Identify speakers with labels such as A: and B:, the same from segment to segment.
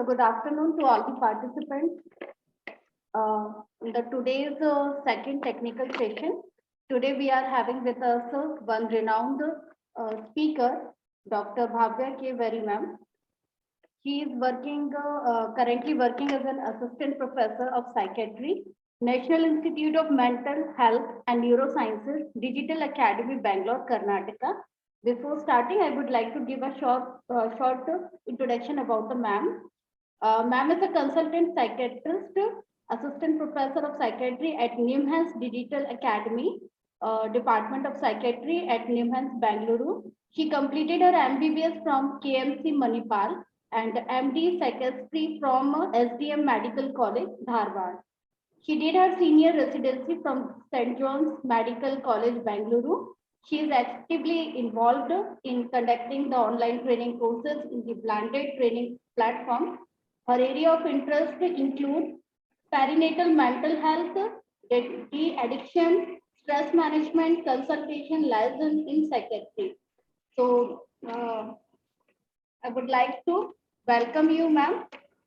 A: So good afternoon to all the participants. The today's second technical session. Today we are having with us one renowned speaker, Dr. Bhavya K. Very ma'am. She is working currently working as an assistant professor of psychiatry, National Institute of Mental Health and Neurosciences, Digital Academy, Bangalore, Karnataka. Before starting, I would like to give a short introduction about the ma'am. Ma'am is a consultant psychiatrist, assistant professor of psychiatry at NIMHANS Digital Academy, Department of Psychiatry at NIMHANS, Bangalore. She completed her MBBS from KMC Manipal and MD Psychiatry from SDM Medical College, Dharwad. She did her senior residency from St. John's Medical College, Bangalore. She is actively involved in conducting the online training courses in the blended training platform. Her area of interest include perinatal mental health, de-addiction, stress management, consultation, liaison in psychiatry. So I would like to welcome you, ma'am,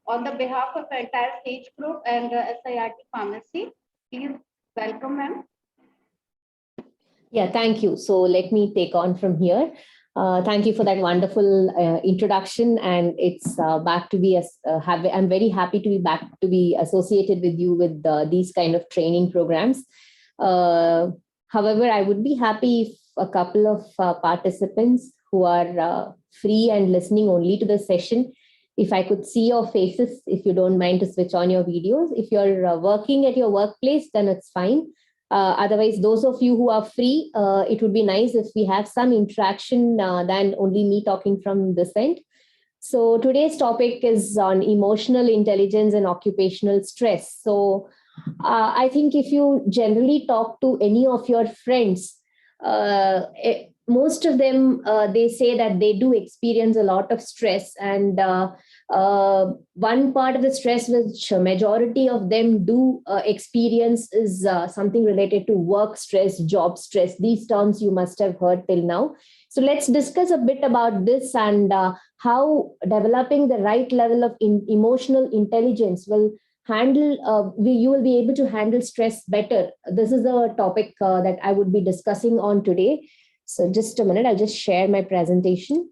A: on the behalf of entire Sage Group and SIRT Pharmacy. Please welcome, ma'am.
B: Yeah, thank you. So let me take on from here. Thank you for that wonderful introduction, and it's back to be I'm very happy to be back to be associated with you with these kind of training programs. However, I would be happy if a couple of participants who are free and listening only to the session, if I could see your faces, if you don't mind to switch on your videos. If you're working at your workplace, then it's fine. Otherwise, those of you who are free, it would be nice if we have some interaction than only me talking from this end. So today's topic is on emotional intelligence and occupational stress. So I think if you generally talk to any of your friends, most of them, they say that they do experience a lot of stress, and one part of the stress which majority of them do experience is something related to work stress, job stress. These terms you must have heard till now. So let's discuss a bit about this and how developing the right level of emotional intelligence will handle, you will be able to handle stress better. This is the topic that I would be discussing on today. So just a minute, I'll just share my presentation.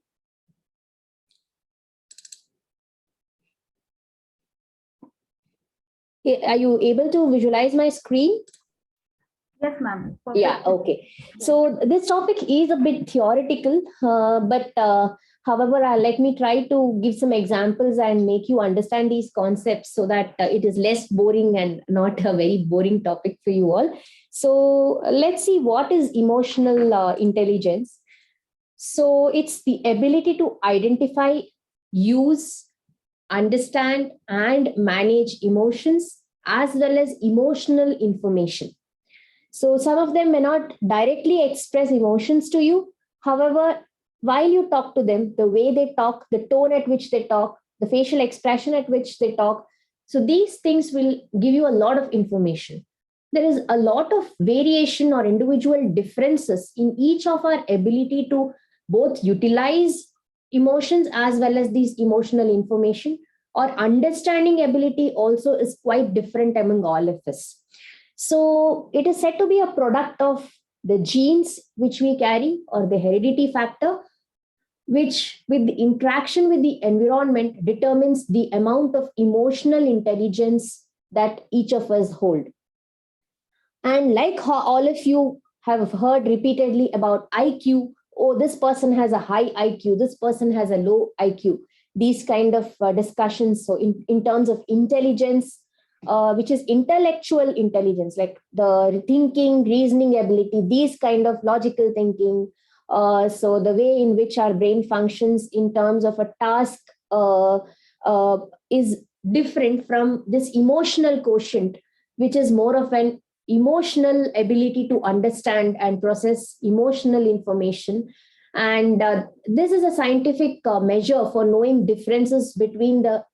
B: Are you able to visualize my screen?
A: Yes, ma'am.
B: Yeah, okay. So this topic is a bit theoretical, but however, let me try to give some examples and make you understand these concepts so that it is less boring and not a very boring topic for you all. So let's see, what is emotional intelligence? So it's the ability to identify, use, understand, and manage emotions as well as emotional information. So some of them may not directly express emotions to you. However, while you talk to them, the way they talk, the tone at which they talk, the facial expression at which they talk, so these things will give you a lot of information. There is a lot of variation or individual differences in each of our ability to both utilize emotions as well as these emotional information. Our understanding ability also is quite different among all of us. So it is said to be a product of the genes which we carry, or the heredity factor, which with the interaction with the environment determines the amount of emotional intelligence that each of us hold. And like how all of you have heard repeatedly about IQ, oh, this person has a high IQ, this person has a low IQ, these kind of discussions. So in terms of intelligence, which is intellectual intelligence, like the thinking, reasoning ability, these kind of logical thinking. So the way in which our brain functions in terms of a task is different from this emotional quotient, which is more of an emotional ability to understand and process emotional information. And this is a scientific measure for knowing differences between the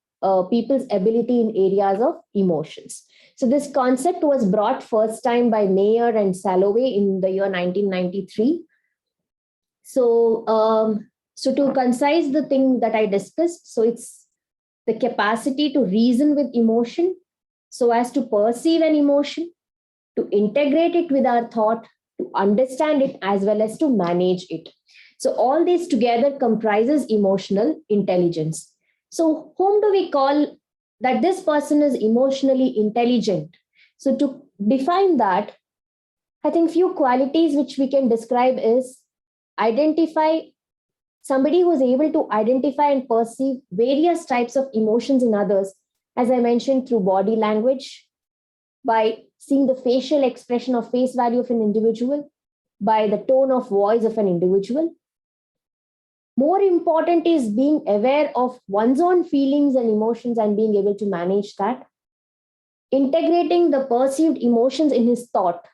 B: people's ability in areas of emotions. So this concept was brought first time by Mayer and Salovey in the year 1993. So, so to concise the thing that I discussed, so it's the capacity to reason with emotion so as to perceive an emotion, to integrate it with our thought, to understand it, as well as to manage it. So all this together comprises emotional intelligence. So whom do we call that this person is emotionally intelligent? So to define that, I think few qualities which we can describe is identify somebody who is able to identify and perceive various types of emotions in others, as I mentioned, through body language, by seeing the facial expression or face value of an individual, by the tone of voice of an individual. More important is being aware of one's own feelings and emotions and being able to manage that. Integrating the perceived emotions in his thought,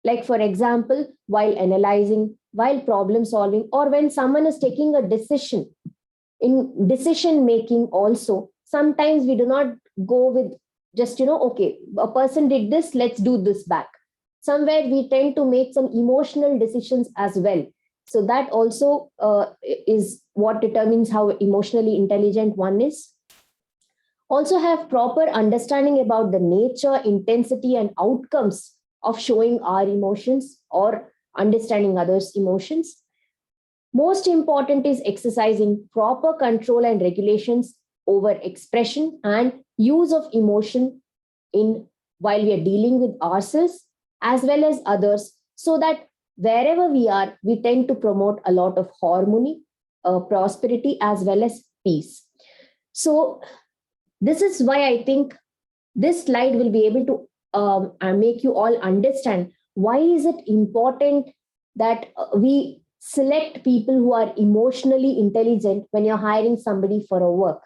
B: like for example, while analyzing, while problem solving, or when someone is taking a decision. In decision making also, sometimes we do not go with just, okay, a person did this, let's do this back. Somewhere we tend to make some emotional decisions as well. So that also is what determines how emotionally intelligent one is. Also have proper understanding about the nature, intensity, and outcomes of showing our emotions or understanding others' emotions. Most important is exercising proper control and regulations over expression and use of emotion in while we are dealing with ourselves as well as others, so that wherever we are, we tend to promote a lot of harmony, prosperity, as well as peace. So this is why I think this slide will be able to make you all understand why is it important that we select people who are emotionally intelligent when you're hiring somebody for a work.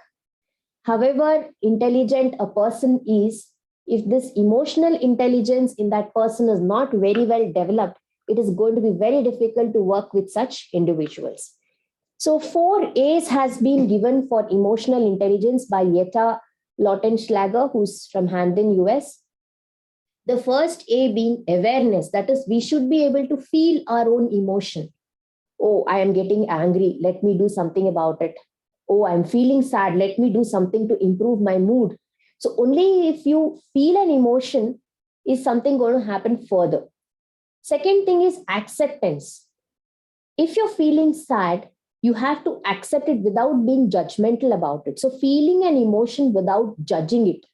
B: However intelligent a person is, if this emotional intelligence in that person is not very well developed, it is going to be very difficult to work with such individuals. So 4 A's has been given for emotional intelligence by Jetta Lautenschlager, who's from Hamden, US. The first A being awareness, that is, we should be able to feel our own emotion. Oh, I am getting angry, let me do something about it. Oh, I'm feeling sad, let me do something to improve my mood. So only if you feel an emotion is something going to happen further. Second thing is acceptance. If you're feeling sad, you have to accept it without being judgmental about it. So feeling an emotion without judging it,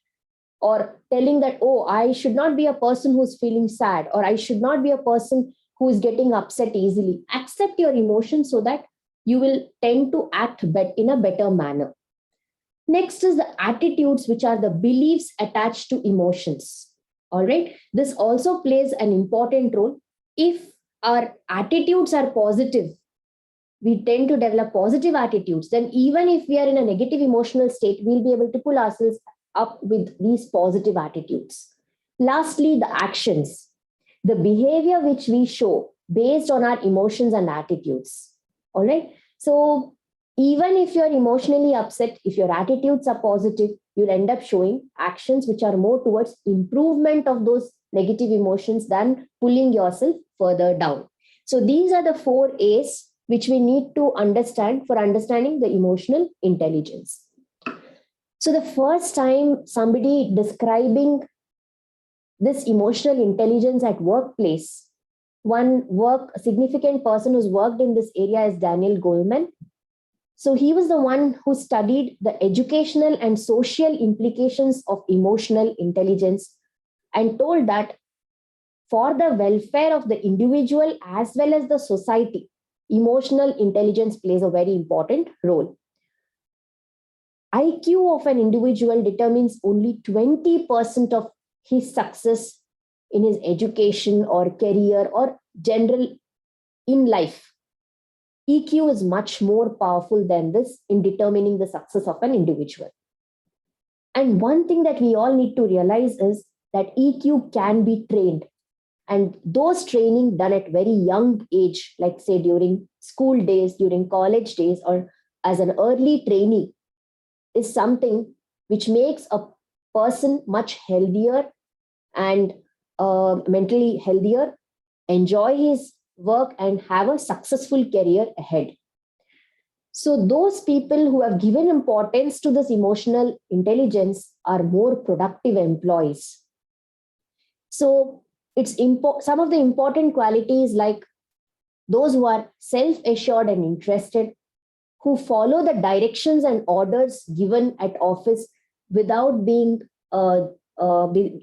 B: or telling that, oh, I should not be a person who's feeling sad, or I should not be a person who is getting upset easily. Accept your emotions so that you will tend to act in a better manner. Next is the attitudes, which are the beliefs attached to emotions. All right. This also plays an important role. If our attitudes are positive, we tend to develop positive attitudes, then even if we are in a negative emotional state, we'll be able to pull ourselves up with these positive attitudes. Lastly, the actions, the behavior which we show based on our emotions and attitudes. All right. So even if you're emotionally upset, if your attitudes are positive, you'll end up showing actions which are more towards improvement of those negative emotions than pulling yourself further down. So these are the 4 A's which we need to understand for understanding the emotional intelligence. So the first time somebody describing this emotional intelligence at workplace, a significant person who's worked in this area is Daniel Goleman. So he was the one who studied the educational and social implications of emotional intelligence and told that for the welfare of the individual as well as the society, emotional intelligence plays a very important role. IQ of an individual determines only 20% of his success in his education or career or general in life. EQ is much more powerful than this in determining the success of an individual. And one thing that we all need to realize is that EQ can be trained. And those training done at very young age, like say during school days, during college days, or as an early trainee, is something which makes a person much healthier and mentally healthier, enjoy his work and have a successful career ahead. So those people who have given importance to this emotional intelligence are more productive employees. So some of the important qualities, like those who are self-assured and interested, who follow the directions and orders given at office without being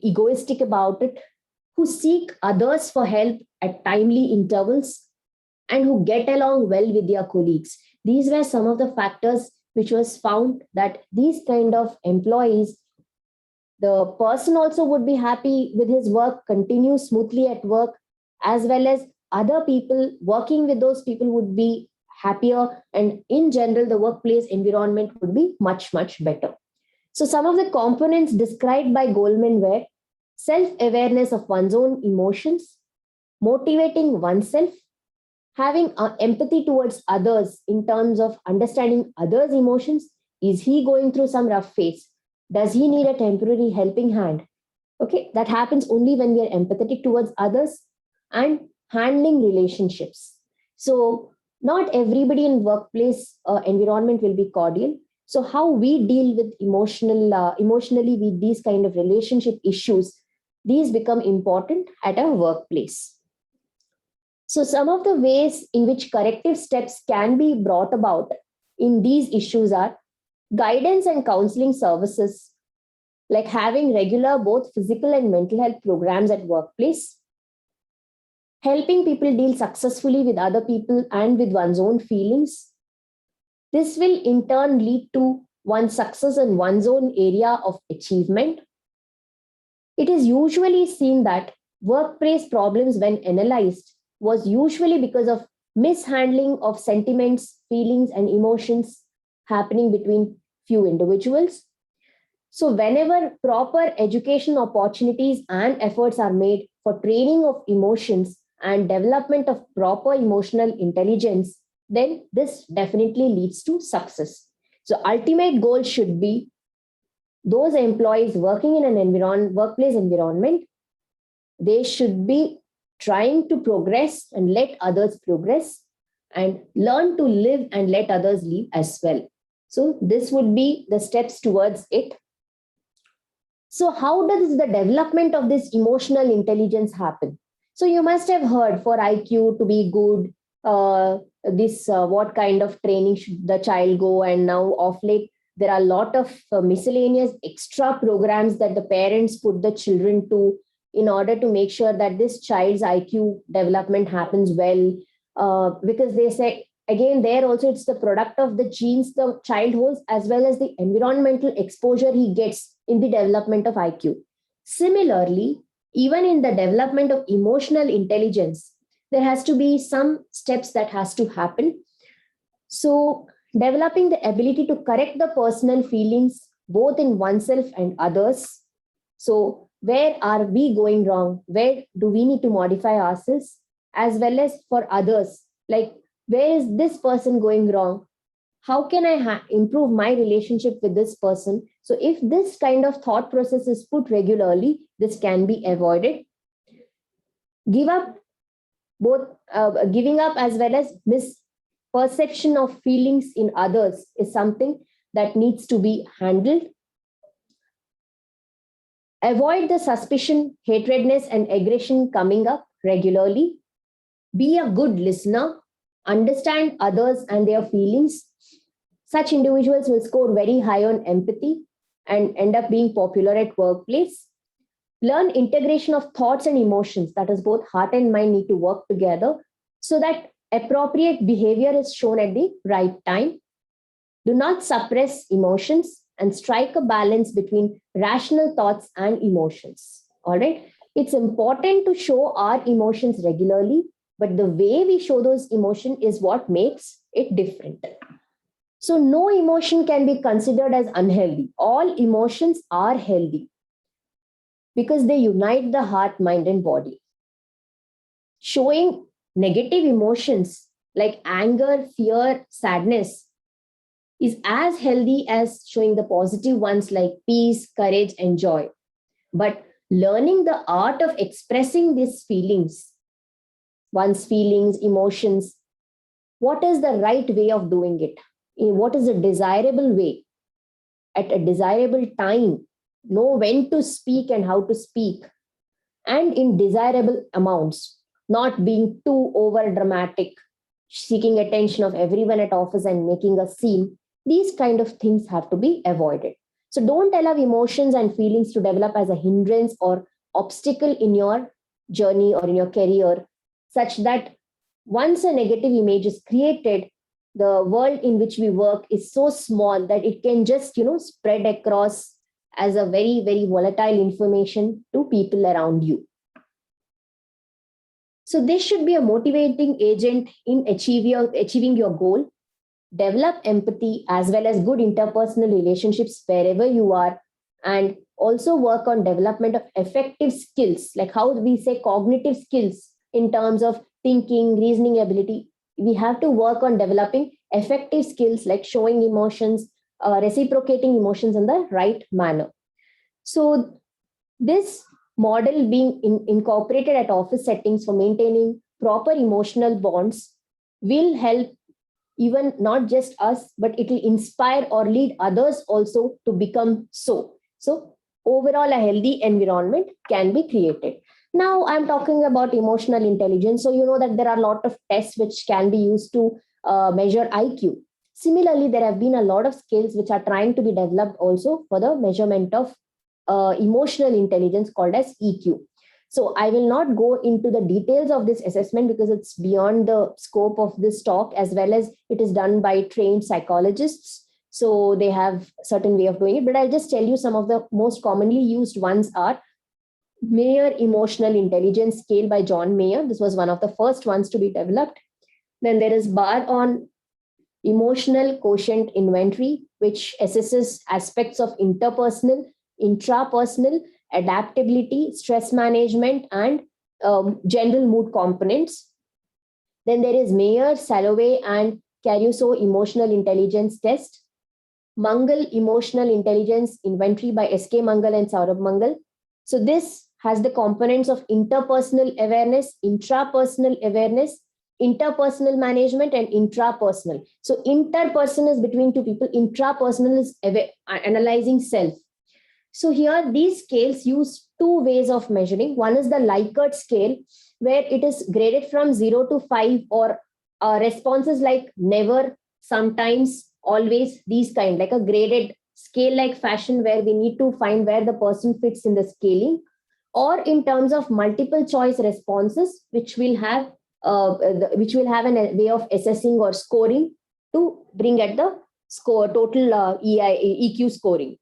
B: egoistic about it, who seek others for help at timely intervals, and who get along well with their colleagues. These were some of the factors which was found that these kind of employees, the person also would be happy with his work, continue smoothly at work, as well as other people working with those people would be happier, and in general the workplace environment would be much better. So some of the components described by Goleman were self-awareness of one's own emotions, motivating oneself, having empathy towards others in terms of understanding others' emotions. Is he going through some rough phase? Does he need a temporary helping hand? Okay, that happens only when we are empathetic towards others. And handling relationships. So not everybody in workplace environment will be cordial. So how we deal with emotionally with these kind of relationship issues, these become important at a workplace. So some of the ways in which corrective steps can be brought about in these issues are guidance and counseling services, like having regular both physical and mental health programs at workplace, helping people deal successfully with other people and with one's own feelings. This will in turn lead to one's success in one's own area of achievement. It is usually seen that workplace problems, when analyzed, was usually because of mishandling of sentiments, feelings, and emotions happening between few individuals. So whenever proper education opportunities and efforts are made for training of emotions and development of proper emotional intelligence, then this definitely leads to success. So ultimate goal should be those employees working in an workplace environment, they should be trying to progress and let others progress, and learn to live and let others live as well. So this would be the steps towards it. So how does the development of this emotional intelligence happen? So you must have heard, for IQ to be good, what kind of training should the child go, and now of late there are a lot of miscellaneous extra programs that the parents put the children to in order to make sure that this child's IQ development happens well, because they say, again, there also it's the product of the genes the child holds as well as the environmental exposure he gets in the development of IQ. Similarly, even in the development of emotional intelligence, there has to be some steps that has to happen. So developing the ability to correct the personal feelings both in oneself and others. So where are we going wrong? Where do we need to modify ourselves? As well as for others, like where is this person going wrong? How can I improve my relationship with this person? So if this kind of thought process is put regularly, this can be avoided. Giving up as well as misperception of feelings in others is something that needs to be handled. Avoid the suspicion, hatredness, and aggression coming up regularly. Be a good listener. Understand others and their feelings. Such individuals will score very high on empathy and end up being popular at workplace. Learn integration of thoughts and emotions, that is both heart and mind need to work together so that appropriate behavior is shown at the right time. Do not suppress emotions and strike a balance between rational thoughts and emotions. All right. It's important to show our emotions regularly, but the way we show those emotions is what makes it different. So no emotion can be considered as unhealthy. All emotions are healthy because they unite the heart, mind, and body. Showing negative emotions like anger, fear, sadness is as healthy as showing the positive ones like peace, courage, and joy. But learning the art of expressing these feelings, one's feelings, emotions, what is the right way of doing it? what is a desirable way, at a desirable time, know when to speak and how to speak, and in desirable amounts, not being too over dramatic, seeking attention of everyone at office and making a scene. These kind of things have to be avoided. So don't allow emotions and feelings to develop as a hindrance or obstacle in your journey or in your career, such that once a negative image is created, the world in which we work is so small that it can just, spread across as a very, very volatile information to people around you. So this should be a motivating agent in achieving your goal. Develop empathy as well as good interpersonal relationships wherever you are, and also work on development of effective skills, like how we say cognitive skills in terms of thinking, reasoning ability. We have to work on developing effective skills like showing emotions, reciprocating emotions in the right manner. So this model being incorporated at office settings for maintaining proper emotional bonds will help even not just us, but it will inspire or lead others also to become so. So overall, a healthy environment can be created. Now I'm talking about emotional intelligence. So you know that there are a lot of tests which can be used to measure IQ. Similarly, there have been a lot of skills which are trying to be developed also for the measurement of emotional intelligence called as EQ. So I will not go into the details of this assessment because it's beyond the scope of this talk, as well as it is done by trained psychologists. So they have certain way of doing it, but I'll just tell you some of the most commonly used ones are Mayer Emotional Intelligence Scale by John Mayer. This was one of the first ones to be developed. Then there is Bar-on Emotional Quotient Inventory, which assesses aspects of interpersonal, intrapersonal, adaptability, stress management, and general mood components. Then there is Mayer, Salovey, and Caruso Emotional Intelligence Test. Mangal Emotional Intelligence Inventory by S.K. Mangal and Saurabh Mangal. So this has the components of interpersonal awareness, intrapersonal awareness, interpersonal management, and intrapersonal. So interpersonal is between two people, intrapersonal is analyzing self. So here these scales use two ways of measuring. One is the Likert scale, where it is graded from 0 to 5, or responses like never, sometimes, always, these kind, like a graded scale like fashion, where we need to find where the person fits in the scaling, or in terms of multiple choice responses, which will have a way of assessing or scoring to bring at the score total EQ scoring.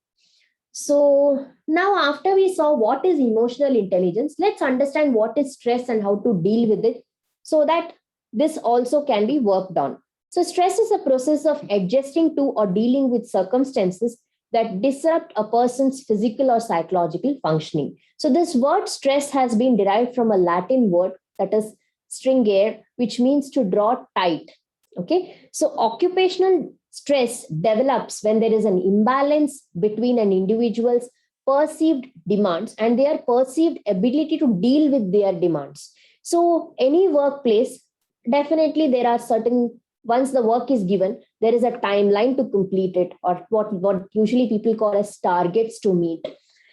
B: So now, after we saw what is emotional intelligence, let's understand what is stress and how to deal with it, so that this also can be worked on. So stress is a process of adjusting to or dealing with circumstances that disrupt a person's physical or psychological functioning. So this word stress has been derived from a Latin word, that is stringere, which means to draw tight. Okay, so occupational stress develops when there is an imbalance between an individual's perceived demands and their perceived ability to deal with their demands. So any workplace, definitely there are certain, once the work is given, there is a timeline to complete it, or what usually people call as targets to meet.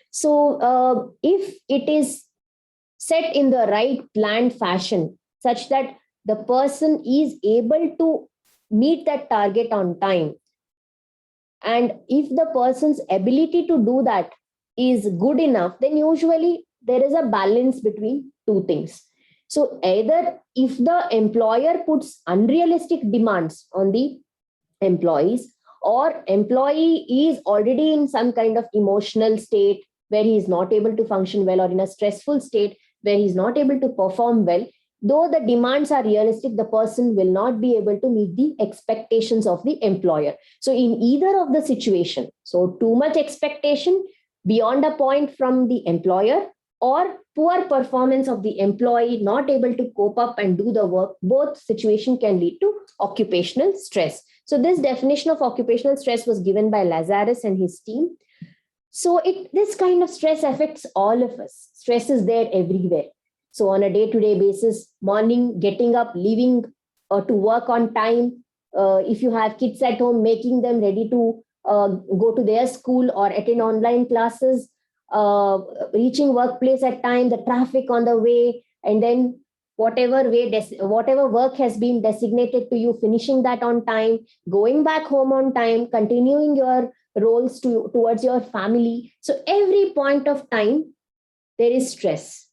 B: So if it is set in the right planned fashion, such that the person is able to meet that target on time, and if the person's ability to do that is good enough, then usually there is a balance between two things. So either if the employer puts unrealistic demands on the employees, or employee is already in some kind of emotional state where he is not able to function well, or in a stressful state where he is not able to perform well, though the demands are realistic, the person will not be able to meet the expectations of the employer. So in either of the situation, so too much expectation beyond a point from the employer, or poor performance of the employee, not able to cope up and do the work, both situation can lead to occupational stress. So this definition of occupational stress was given by Lazarus and his team. So this kind of stress affects all of us. Stress is there everywhere. So on a day-to-day basis, morning, getting up, leaving to work on time, if you have kids at home, making them ready to go to their school or attend online classes, reaching workplace at time, the traffic on the way, and then whatever work has been designated to you, finishing that on time, going back home on time, continuing your roles towards your family. So every point of time, there is stress.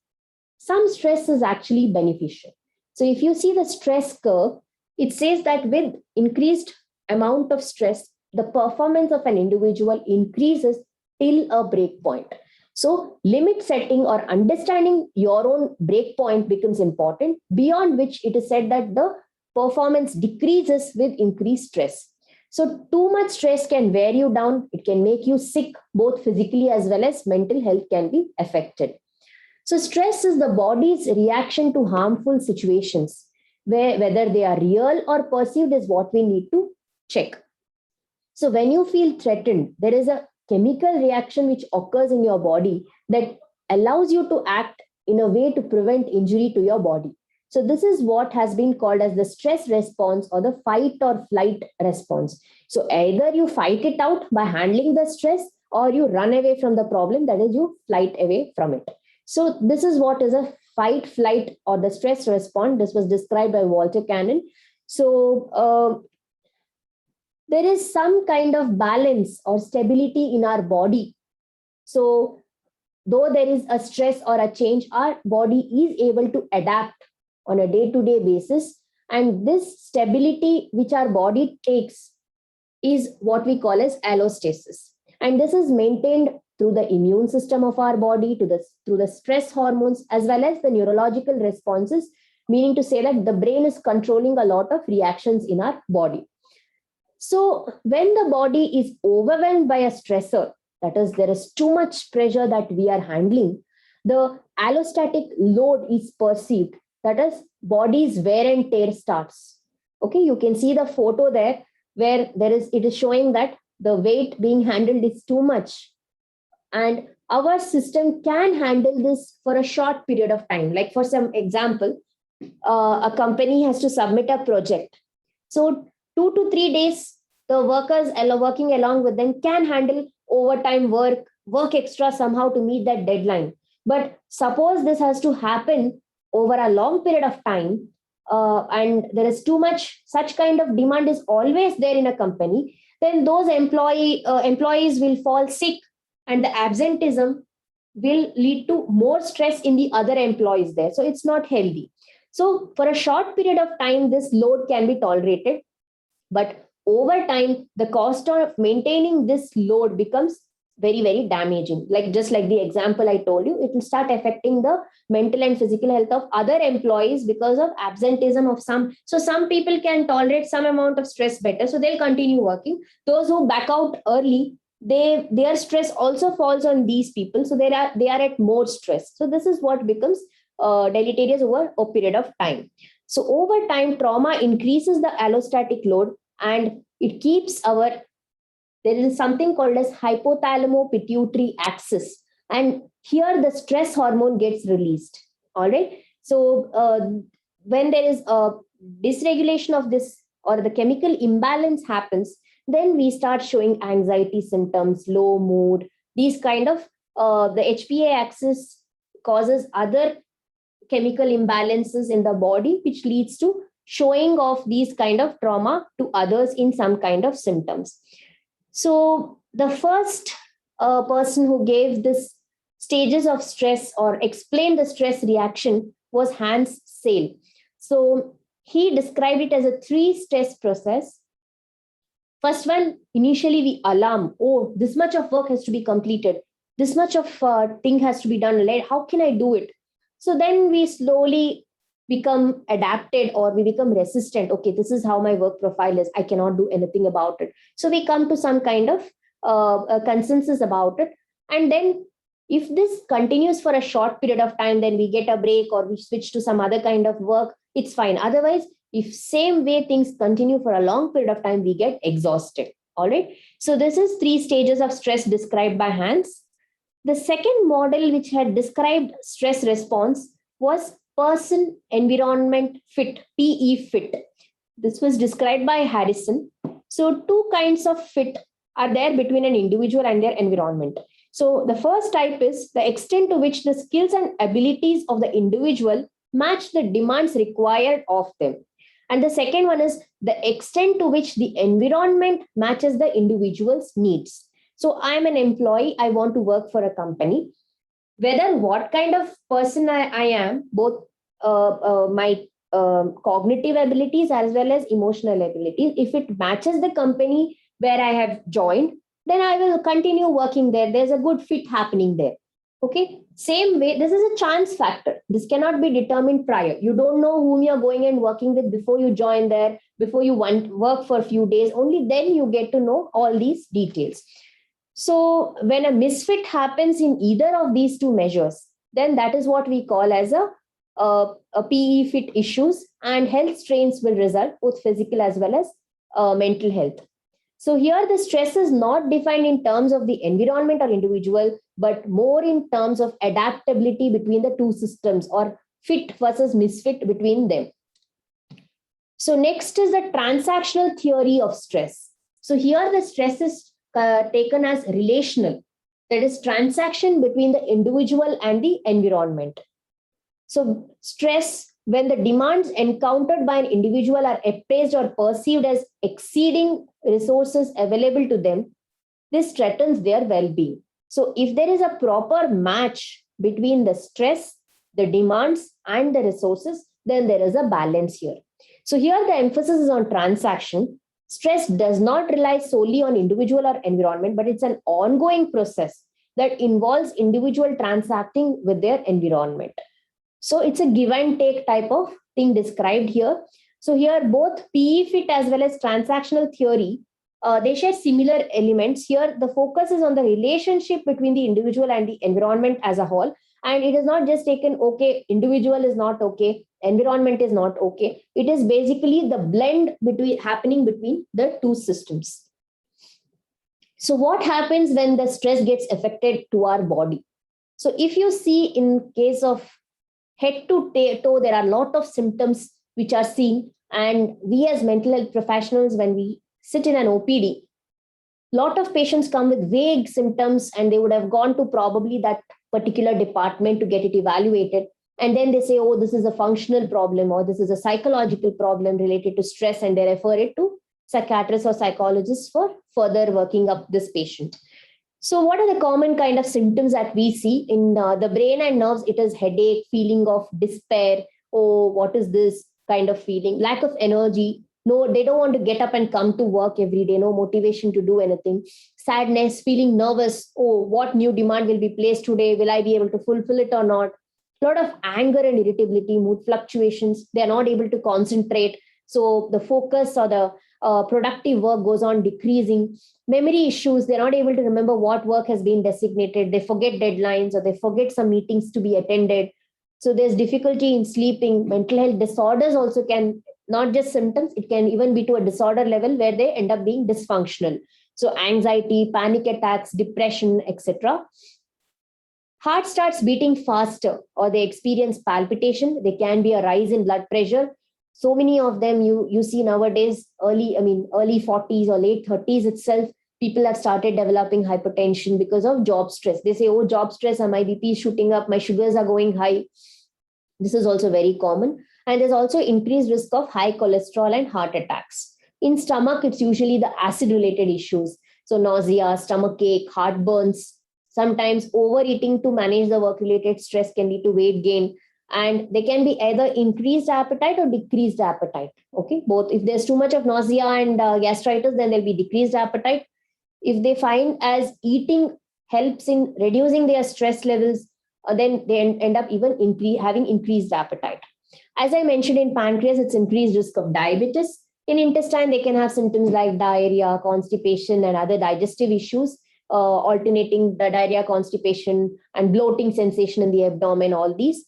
B: Some stress is actually beneficial. So if you see the stress curve, it says that with increased amount of stress, the performance of an individual increases till a break point. So limit setting or understanding your own break point becomes important, beyond which it is said that the performance decreases with increased stress. So too much stress can wear you down. It can make you sick, both physically as well as mental health can be affected. So stress is the body's reaction to harmful situations, whether they are real or perceived is what we need to check. So when you feel threatened, there is a chemical reaction which occurs in your body that allows you to act in a way to prevent injury to your body. So this is what has been called as the stress response or the fight or flight response. So either you fight it out by handling the stress, or you run away from the problem, that is, you flight away from it. So this is what is a fight, flight, or the stress response. This was described by Walter Cannon. So there is some kind of balance or stability in our body. So though there is a stress or a change, our body is able to adapt on a day-to-day basis. And this stability which our body takes is what we call as allostasis. And this is maintained through the immune system of our body, through the stress hormones, as well as the neurological responses, meaning to say that the brain is controlling a lot of reactions in our body. So when the body is overwhelmed by a stressor, that is, there is too much pressure that we are handling, the allostatic load is perceived, that is, body's wear and tear starts. Okay, you can see the photo there where it is showing that the weight being handled is too much. And our system can handle this for a short period of time. Like for some example, a company has to submit a project. So 2 to 3 days, the workers working along with them can handle overtime work extra somehow to meet that deadline. But suppose this has to happen over a long period of time, and there is too much, such kind of demand is always there in a company, then those employees will fall sick, and the absenteeism will lead to more stress in the other employees there. So it's not healthy. So for a short period of time, this load can be tolerated, but over time, the cost of maintaining this load becomes very, very damaging. Just like the example I told you, it will start affecting the mental and physical health of other employees because of absenteeism of some. So some people can tolerate some amount of stress better, so they'll continue working. Those who back out early, their stress also falls on these people, so they are at more stress. So this is what becomes deleterious over a period of time. So over time, trauma increases the allostatic load, and it keeps there is something called as hypothalamo-pituitary axis. And here the stress hormone gets released. All right. So when there is a dysregulation of this, or the chemical imbalance happens, then we start showing anxiety symptoms, low mood, these kind of, the HPA axis causes other chemical imbalances in the body, which leads to showing of these kind of trauma to others in some kind of symptoms. So the first person who gave this stages of stress or explained the stress reaction was Hans Sale. So he described it as a 3-stage process. First one, initially we alarm, oh, this much of work has to be completed, this much of thing has to be done, how can I do it? So then we slowly become adapted, or we become resistant. Okay, this is how my work profile is, I cannot do anything about it. So we come to some kind of a consensus about it. And then if this continues for a short period of time, then we get a break or we switch to some other kind of work, it's fine. Otherwise, if same way things continue for a long period of time, we get exhausted. All right. So this is 3 stages of stress described by Hans. The second model which had described stress response was person environment fit, PE fit. This was described by Harrison. So two kinds of fit are there between an individual and their environment. So the first type is the extent to which the skills and abilities of the individual match the demands required of them. And the second one is the extent to which the environment matches the individual's needs. So I'm an employee, I want to work for a company. Whether what kind of person I am, both my cognitive abilities as well as emotional abilities, if it matches the company where I have joined, then I will continue working there. There's a good fit happening there. Okay. Same way, this is a chance factor. This cannot be determined prior. You don't know whom you're going and working with before you join there, before you work for a few days. Only then you get to know all these details. So when a misfit happens in either of these two measures, then that is what we call as a PE fit issues, and health strains will result, both physical as well as mental health. So here the stress is not defined in terms of the environment or individual, but more in terms of adaptability between the two systems, or fit versus misfit between them. So next is the transactional theory of stress. So here the stress is taken as relational, that is transaction between the individual and the environment. So stress, when the demands encountered by an individual are appraised or perceived as exceeding resources available to them, this threatens their well-being. So if there is a proper match between the stress, the demands, and the resources, then there is a balance here. So here the emphasis is on transaction. Stress does not rely solely on individual or environment, but it's an ongoing process that involves individual transacting with their environment. So it's a give and take type of thing described here. So here both PE fit as well as transactional theory, they share similar elements. Here the focus is on the relationship between the individual and the environment as a whole. And it is not just taken, okay, individual is not okay, environment is not okay. It is basically the blend happening between the two systems. So what happens when the stress gets affected to our body? So if you see in case of head to toe, there are a lot of symptoms which are seen. And we as mental health professionals, when we sit in an OPD, a lot of patients come with vague symptoms, and they would have gone to probably that particular department to get it evaluated. And then they say, oh, this is a functional problem, or this is a psychological problem related to stress, and they refer it to psychiatrists or psychologists for further working up this patient. So what are the common kind of symptoms that we see in the brain and nerves? It is headache, feeling of despair. Oh, what is this kind of feeling? Lack of energy. No, they don't want to get up and come to work every day. No motivation to do anything. Sadness, feeling nervous. Oh, what new demand will be placed today? Will I be able to fulfill it or not? A lot of anger and irritability, mood fluctuations. They are not able to concentrate. So the focus or the productive work goes on decreasing. Memory issues, they're not able to remember what work has been designated. They forget deadlines, or they forget some meetings to be attended. So there's difficulty in sleeping. Mental health disorders also can, not just symptoms, it can even be to a disorder level where they end up being dysfunctional. So anxiety, panic attacks, depression, etc. Heart starts beating faster, or they experience palpitation. There can be a rise in blood pressure. So many of them you see nowadays, early 40s or late 30s itself, people have started developing hypertension because of job stress. They say, oh, job stress, my BP is shooting up, my sugars are going high. This is also very common. And there's also increased risk of high cholesterol and heart attacks. In stomach, it's usually the acid-related issues. So nausea, stomachache, heartburns. Sometimes overeating to manage the work-related stress can lead to weight gain. And they can be either increased appetite or decreased appetite. Okay, both. If there's too much of nausea and gastritis, then there'll be decreased appetite. If they find as eating helps in reducing their stress levels, then they end up even having increased appetite. As I mentioned, in pancreas, it's increased risk of diabetes. In intestine, they can have symptoms like diarrhea, constipation, and other digestive issues, alternating the diarrhea, constipation, and bloating sensation in the abdomen, all these.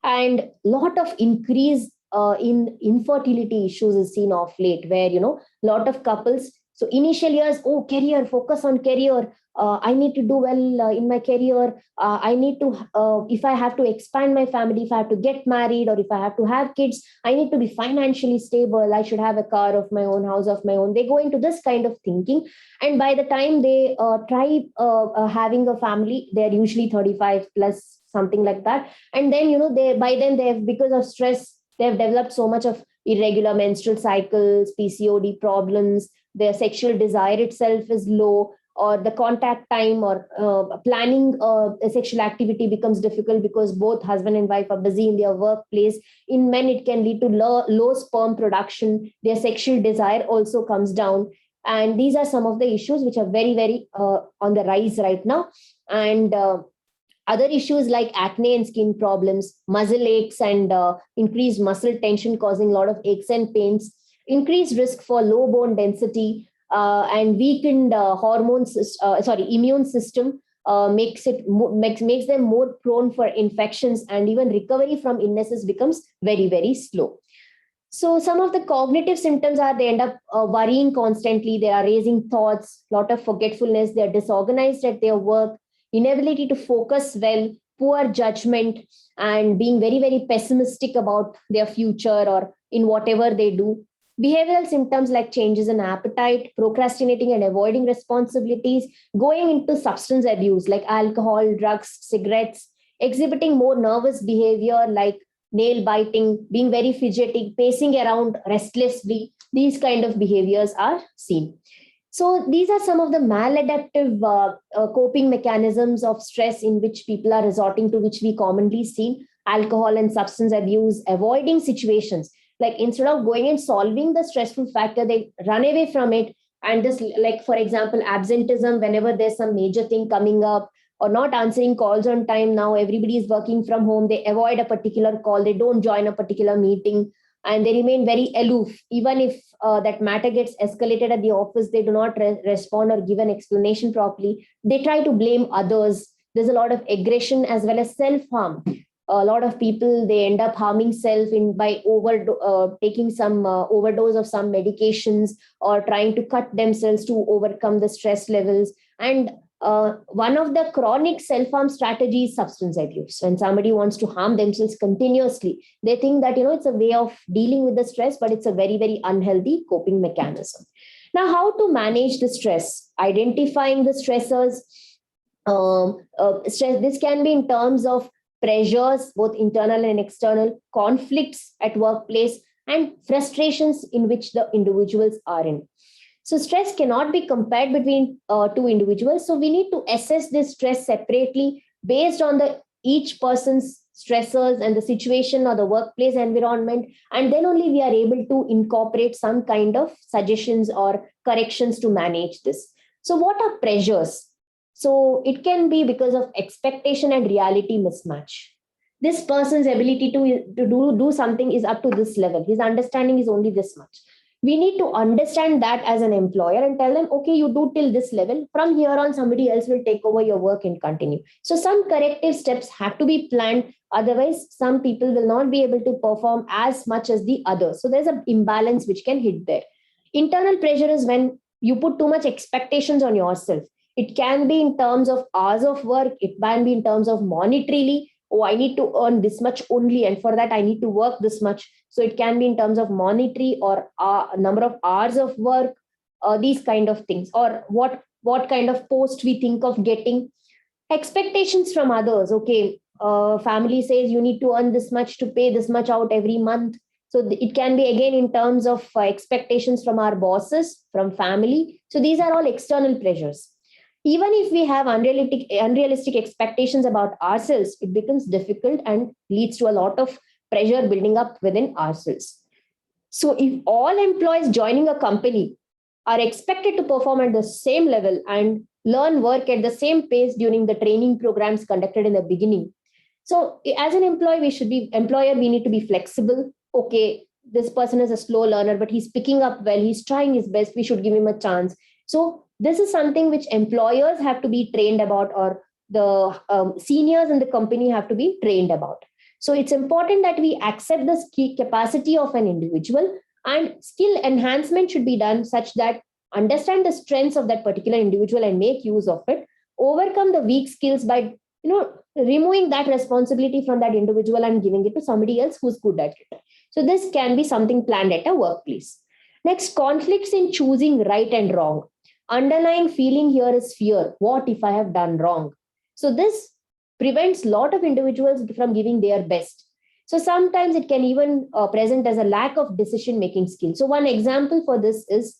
B: And a lot of increase in infertility issues is seen of late, where, a lot of couples, So initial years, oh, career, focus on career. I need to do well in my career. I need to, if I have to expand my family, if I have to get married, or if I have to have kids, I need to be financially stable. I should have a car of my own, house of my own. They go into this kind of thinking. And by the time they try having a family, they're usually 35 plus, something like that. And then, they, by then they have, because of stress, they've developed so much of irregular menstrual cycles, PCOD problems, their sexual desire itself is low, or the contact time or planning a sexual activity becomes difficult because both husband and wife are busy in their workplace. In men, it can lead to low sperm production. Their sexual desire also comes down. And these are some of the issues which are very, very on the rise right now. And other issues like acne and skin problems, muscle aches and increased muscle tension causing a lot of aches and pains, increased risk for low bone density, and weakened immune system makes them more prone for infections, and even recovery from illnesses becomes very, very slow. So some of the cognitive symptoms are they end up worrying constantly, they are raising thoughts, lot of forgetfulness, they are disorganized at their work, inability to focus well, poor judgment, and being very, very pessimistic about their future or in whatever they do. Behavioral symptoms like changes in appetite, procrastinating and avoiding responsibilities, going into substance abuse like alcohol, drugs, cigarettes, exhibiting more nervous behavior like nail biting, being very fidgety, pacing around restlessly. These kind of behaviors are seen. So these are some of the maladaptive coping mechanisms of stress in which people are resorting to, which we commonly see: alcohol and substance abuse, avoiding situations. Like instead of going and solving the stressful factor, they run away from it. And just like, for example, absenteeism, whenever there's some major thing coming up, or not answering calls on time. Now everybody is working from home. They avoid a particular call. They don't join a particular meeting, and they remain very aloof. Even if that matter gets escalated at the office, they do not respond or give an explanation properly. They try to blame others. There's a lot of aggression as well as self-harm. A lot of people, they end up harming self by taking some overdose of some medications, or trying to cut themselves to overcome the stress levels. And one of the chronic self-harm strategies is substance abuse. When somebody wants to harm themselves continuously, they think that it's a way of dealing with the stress, but it's a very, very unhealthy coping mechanism. Now, how to manage the stress? Identifying the stressors. Stress. This can be in terms of pressures, both internal and external, conflicts at workplace, and frustrations in which the individuals are in. So stress cannot be compared between two individuals. So we need to assess this stress separately based on each person's stressors and the situation or the workplace environment. And then only we are able to incorporate some kind of suggestions or corrections to manage this. So what are pressures? So it can be because of expectation and reality mismatch. This person's ability to do something is up to this level. His understanding is only this much. We need to understand that as an employer and tell them, okay, you do till this level. From here on, somebody else will take over your work and continue. So some corrective steps have to be planned. Otherwise, some people will not be able to perform as much as the others. So there's an imbalance which can hit there. Internal pressure is when you put too much expectations on yourself. It can be in terms of hours of work. It can be in terms of monetarily. Oh, I need to earn this much only, and for that I need to work this much. So it can be in terms of monetary or number of hours of work, these kind of things, or what kind of post we think of getting. Expectations from others. Okay, family says you need to earn this much to pay this much out every month. So it can be again in terms of expectations from our bosses, from family. So these are all external pressures. Even if we have unrealistic expectations about ourselves, it becomes difficult and leads to a lot of pressure building up within ourselves. So if all employees joining a company are expected to perform at the same level and learn work at the same pace during the training programs conducted in the beginning. So as an employee, we need to be flexible. Okay, this person is a slow learner, but he's picking up well, he's trying his best, we should give him a chance. So this is something which employers have to be trained about, or the seniors in the company have to be trained about. So it's important that we accept the capacity of an individual, and skill enhancement should be done such that understand the strengths of that particular individual and make use of it, overcome the weak skills by removing that responsibility from that individual and giving it to somebody else who's good at it. So this can be something planned at a workplace. Next, conflicts in choosing right and wrong. Underlying feeling here is fear. What if I have done wrong? So this prevents a lot of individuals from giving their best. So sometimes it can even present as a lack of decision making skill. So one example for this is,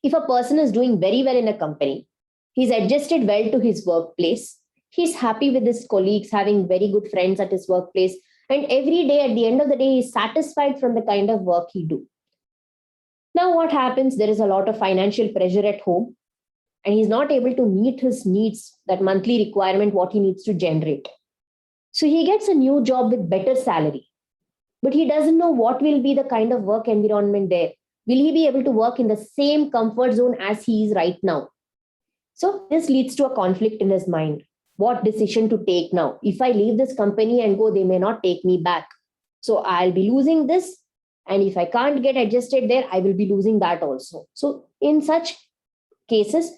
B: if a person is doing very well in a company, he's adjusted well to his workplace, he's happy with his colleagues, having very good friends at his workplace, and every day at the end of the day he's satisfied from the kind of work he do. Now what happens, there is a lot of financial pressure at home and he's not able to meet his needs, that monthly requirement what he needs to generate. So he gets a new job with better salary, but he doesn't know what will be the kind of work environment there. Will he be able to work in the same comfort zone as he is right now? So this leads to a conflict in his mind. What decision to take now? If I leave this company and go, they may not take me back. So I'll be losing this. And if I can't get adjusted there, I will be losing that also. So in such cases,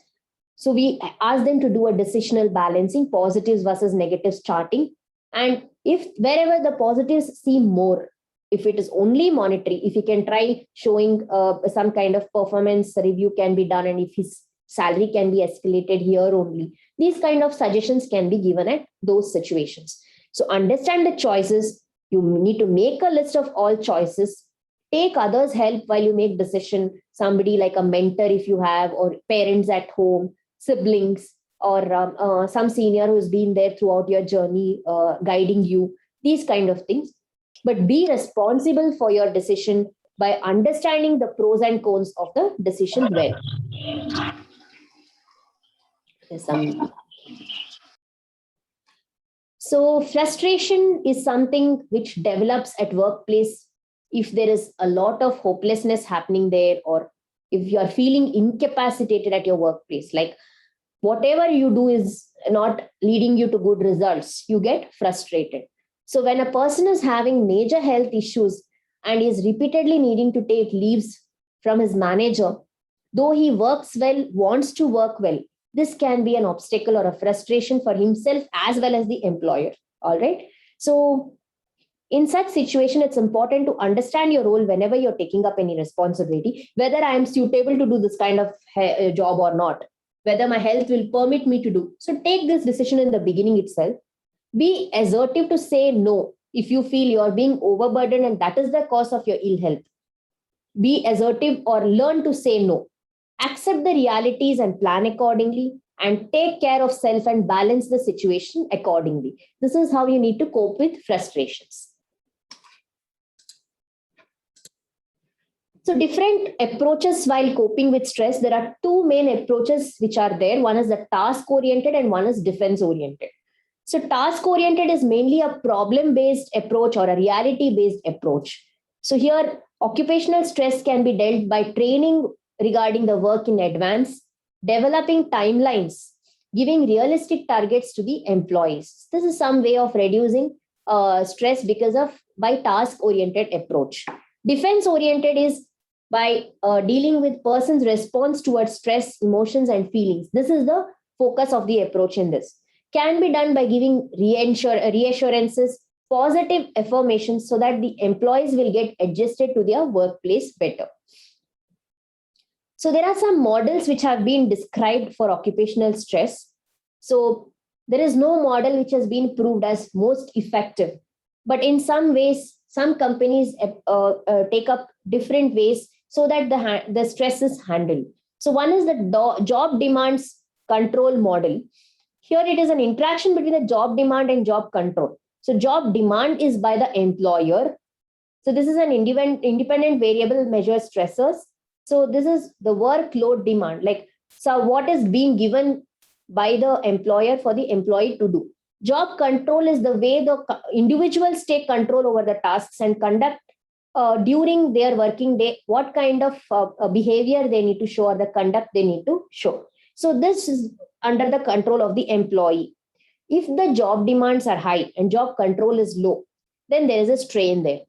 B: so we ask them to do a decisional balancing, positives versus negatives charting. And if wherever the positives seem more, if it is only monetary, if he can try showing some kind of performance review can be done, and if his salary can be escalated here only, these kind of suggestions can be given at those situations. So understand the choices. You need to make a list of all choices. Take others' help while you make decision. Somebody like a mentor if you have, or parents at home, siblings, or some senior who's been there throughout your journey, guiding you, these kind of things. But be responsible for your decision by understanding the pros and cons of the decision well. So frustration is something which develops at workplace if there is a lot of hopelessness happening there, or if you are feeling incapacitated at your workplace, like whatever you do is not leading you to good results, you get frustrated. So when a person is having major health issues and is repeatedly needing to take leaves from his manager, though he works well, wants to work well, this can be an obstacle or a frustration for himself as well as the employer. All right. So in such situation, it's important to understand your role whenever you're taking up any responsibility, whether I am suitable to do this kind of job or not, whether my health will permit me to do. So take this decision in the beginning itself. Be assertive to say no if you feel you're being overburdened and that is the cause of your ill health. Be assertive or learn to say no. Accept the realities and plan accordingly, and take care of self and balance the situation accordingly. This is how you need to cope with frustrations. So different approaches while coping with stress. There are two main approaches which are there. One is the task-oriented and one is defense-oriented. So task-oriented is mainly a problem-based approach or a reality-based approach. So here, occupational stress can be dealt by training regarding the work in advance, developing timelines, giving realistic targets to the employees. This is some way of reducing stress by task-oriented approach. Defense-oriented is by dealing with person's response towards stress, emotions, and feelings. This is the focus of the approach in this. Can be done by giving reassurances, positive affirmations, so that the employees will get adjusted to their workplace better. So there are some models which have been described for occupational stress. So there is no model which has been proved as most effective, but in some ways, some companies take up different ways so that the stress is handled. So one is the job demands control model. Here it is an interaction between the job demand and job control. So job demand is by the employer. So this is an independent variable measures stressors. So this is the workload demand. So what is being given by the employer for the employee to do. Job control is the way the individuals take control over the tasks and conduct during their working day, what kind of behavior they need to show or the conduct they need to show. So this is under the control of the employee. If the job demands are high and job control is low, then there is a strain there.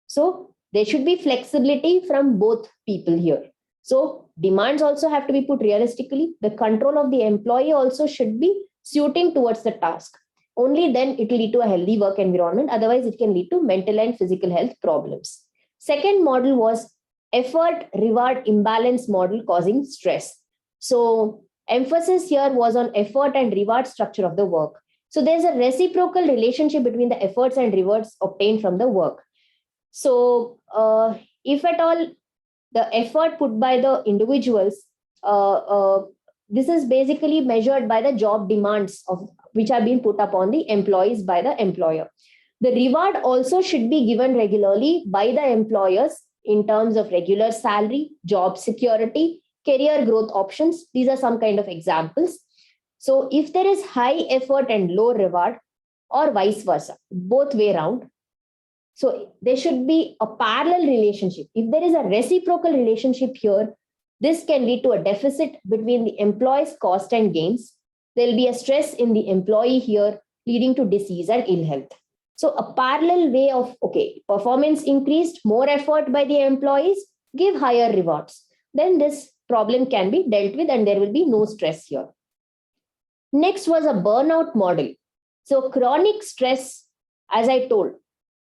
B: So there should be flexibility from both people here. So demands also have to be put realistically. The control of the employee also should be suiting towards the task. Only then it will lead to a healthy work environment. Otherwise, it can lead to mental and physical health problems. Second model was effort reward imbalance model causing stress. So emphasis here was on effort and reward structure of the work. So there's a reciprocal relationship between the efforts and rewards obtained from the work. So if at all the effort put by the individuals, uh, uh, this is basically measured by the job demands of which are being put upon the employees by the employer. The reward also should be given regularly by the employers in terms of regular salary, job security, career growth options. These are some kind of examples. So if there is high effort and low reward, or vice versa, both way around, so there should be a parallel relationship. If there is a reciprocal relationship here, this can lead to a deficit between the employee's cost and gains. There will be a stress in the employee here, leading to disease and ill health. So a parallel way of, okay, performance increased, more effort by the employees, give higher rewards. Then this problem can be dealt with and there will be no stress here. Next was a burnout model. So chronic stress, as I told,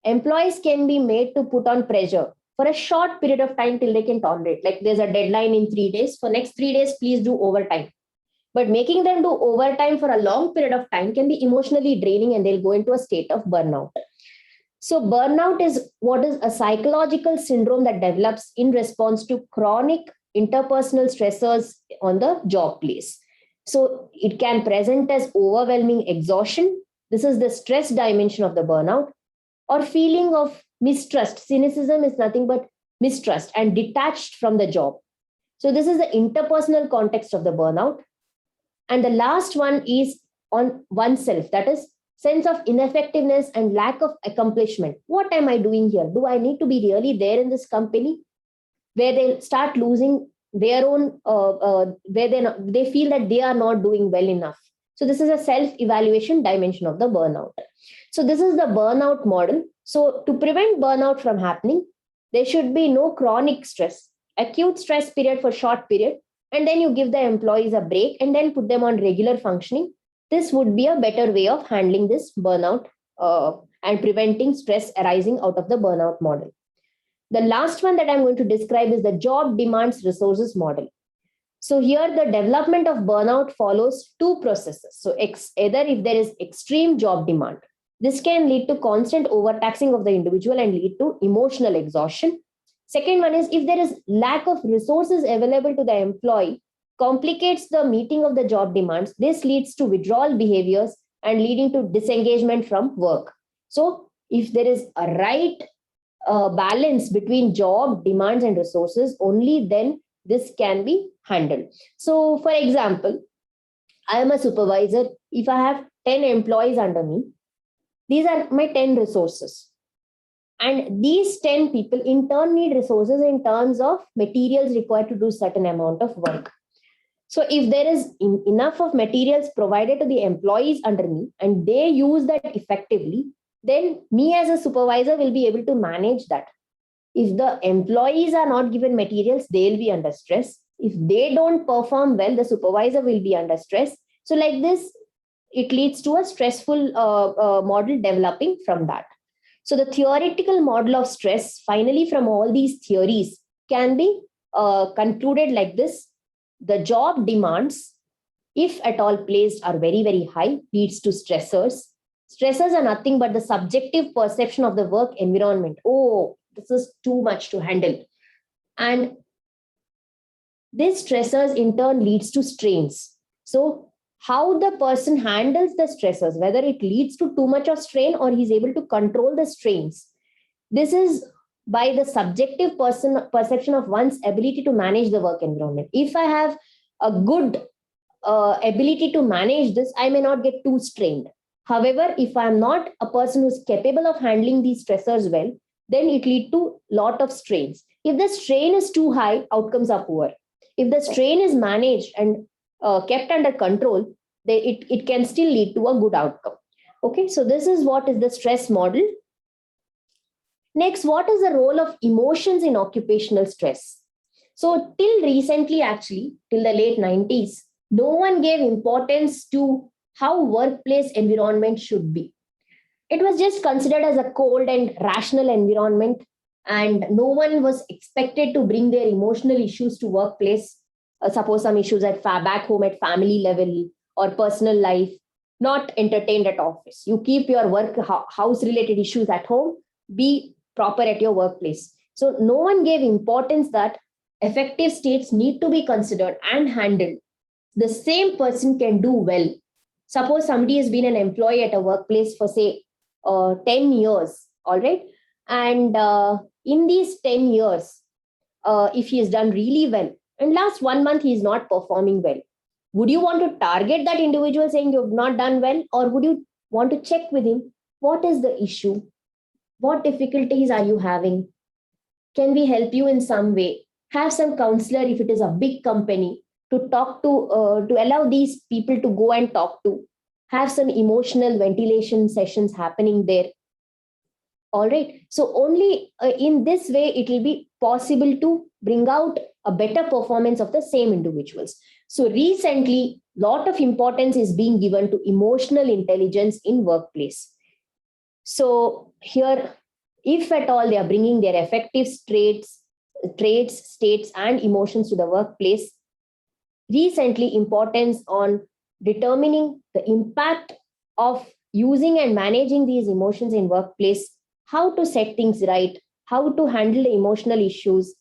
B: employees can be made to put on pressure for a short period of time till they can tolerate. Like there's a deadline in 3 days. For next 3 days, please do overtime. But making them do overtime for a long period of time can be emotionally draining and they'll go into a state of burnout. So burnout is what is a psychological syndrome that develops in response to chronic interpersonal stressors on the job place. So it can present as overwhelming exhaustion. This is the stress dimension of the burnout, or feeling of mistrust. Cynicism is nothing but mistrust and detached from the job. So this is the interpersonal context of the burnout. And the last one is on oneself, that is sense of ineffectiveness and lack of accomplishment. What am I doing here? Do I need to be really there in this company? Where they start losing their own, where they feel that they are not doing well enough. So this is a self-evaluation dimension of the burnout. So this is the burnout model. So to prevent burnout from happening, there should be no chronic stress, acute stress period for short period, and then you give the employees a break and then put them on regular functioning. This would be a better way of handling this burnout and preventing stress arising out of the burnout model. The last one that I'm going to describe is the job demands resources model. So here the development of burnout follows two processes. So either if there is extreme job demand, this can lead to constant overtaxing of the individual and lead to emotional exhaustion. Second one is if there is lack of resources available to the employee, complicates the meeting of the job demands. This leads to withdrawal behaviors and leading to disengagement from work. So if there is a right balance between job demands and resources, only then this can be handled. So for example, I am a supervisor. If I have 10 employees under me, these are my 10 resources. And these 10 people in turn need resources in terms of materials required to do certain amount of work. So if there is enough of materials provided to the employees under me and they use that effectively, then me as a supervisor will be able to manage that. If the employees are not given materials, they'll be under stress. If they don't perform well, the supervisor will be under stress. So like this, it leads to a stressful model developing from that. So the theoretical model of stress, finally from all these theories, can be concluded like this. The job demands, if at all placed, are very, very high, leads to stressors. Stressors are nothing but the subjective perception of the work environment. Oh, this is too much to handle. And these stressors in turn leads to strains. So how the person handles the stressors, whether it leads to too much of strain or he's able to control the strains, this is by the subjective perception of one's ability to manage the work environment. If I have a good ability to manage this, I may not get too strained. However, if I'm not a person who's capable of handling these stressors well, then it leads to a lot of strains. If the strain is too high, outcomes are poor. If the strain is managed and kept under control, it can still lead to a good outcome. Okay, so this is what is the stress model. Next, what is the role of emotions in occupational stress? So till recently, actually, till the late 90s, no one gave importance to how workplace environment should be. It was just considered as a cold and rational environment, and no one was expected to bring their emotional issues to workplace. Suppose some issues at back home at family level or personal life, not entertained at office. You keep your work house related issues at home, be proper at your workplace. So no one gave importance that affective states need to be considered and handled. The same person can do well. Suppose somebody has been an employee at a workplace for say 10 years, all right, and in these 10 years, if he has done really well and last 1 month he is not performing well, would you want to target that individual saying you've not done well, or would you want to check with him what is the issue, what difficulties are you having, can we help you in some way, have some counselor if it is a big company to talk to allow these people to go and talk to, have some emotional ventilation sessions happening there. All right, so only in this way it will be possible to bring out a better performance of the same individuals. So recently lot of importance is being given to emotional intelligence in workplace. So here, if at all they are bringing their affective traits, states, and emotions to the workplace, recently importance on determining the impact of using and managing these emotions in workplace, how to set things right, how to handle the emotional issues.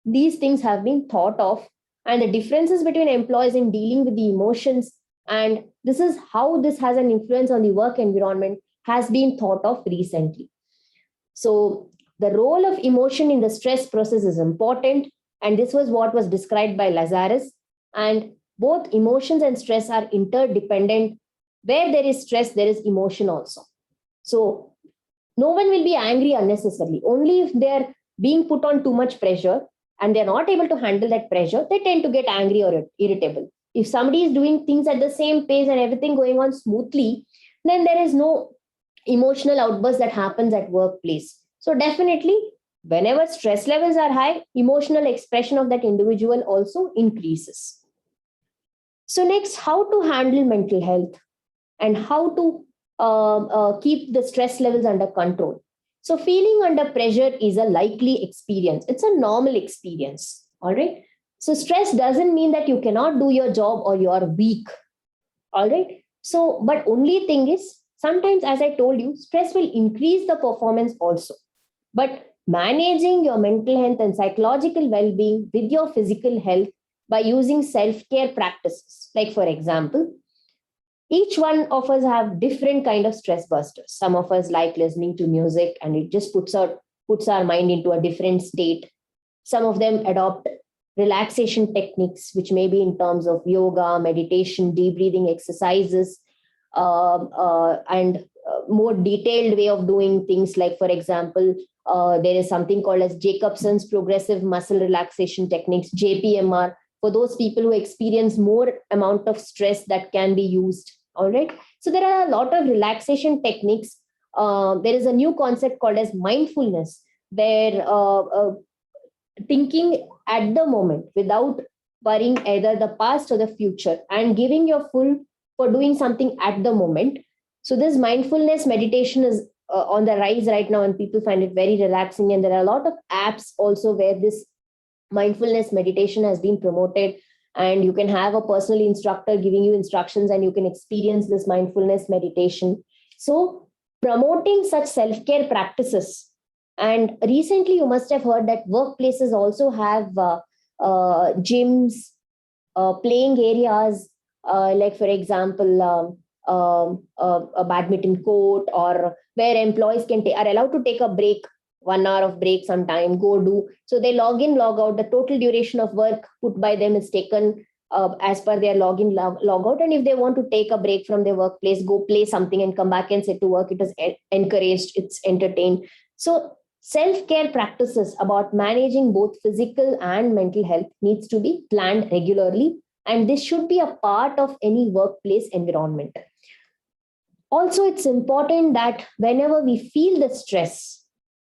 B: These things have been thought of, and the differences between employees in dealing with the emotions, and this is how this has an influence on the work environment, has been thought of recently. So the role of emotion in the stress process is important, and this was what was described by Lazarus. And both emotions and stress are interdependent. Where there is stress, there is emotion also. So no one will be angry unnecessarily. Only if they're being put on too much pressure and they're not able to handle that pressure, they tend to get angry or irritable. If somebody is doing things at the same pace and everything going on smoothly, then there is no emotional outburst that happens at workplace. So definitely, whenever stress levels are high, emotional expression of that individual also increases. So next, how to handle mental health and how to keep the stress levels under control. So feeling under pressure is a likely experience. It's a normal experience. All right. So stress doesn't mean that you cannot do your job or you are weak. All right. So, but only thing is, sometimes, as I told you, stress will increase the performance also. But managing your mental health and psychological well-being with your physical health by using self-care practices. Like, for example, each one of us have different kind of stress busters. Some of us like listening to music and it just puts our mind into a different state. Some of them adopt relaxation techniques, which may be in terms of yoga, meditation, deep breathing exercises, and more detailed way of doing things. Like, for example, there is something called as Jacobson's progressive muscle relaxation techniques, JPMR, for those people who experience more amount of stress that can be used. All right. So there are a lot of relaxation techniques. There is a new concept called as mindfulness, where thinking at the moment without worrying either the past or the future and giving your full for doing something at the moment. So this mindfulness meditation is on the rise right now, and people find it very relaxing. And there are a lot of apps also where this mindfulness meditation has been promoted, and you can have a personal instructor giving you instructions and you can experience this mindfulness meditation. So promoting such self-care practices. And recently you must have heard that workplaces also have gyms, playing areas, like, for example, a badminton court, or where employees are allowed to take a break, 1 hour of break sometime, go do. So they log in, log out. The total duration of work put by them is taken as per their login, log out. And if they want to take a break from their workplace, go play something and come back and sit to work, it is encouraged, it's entertained. So self-care practices about managing both physical and mental health needs to be planned regularly. And this should be a part of any workplace environment. Also, it's important that whenever we feel the stress,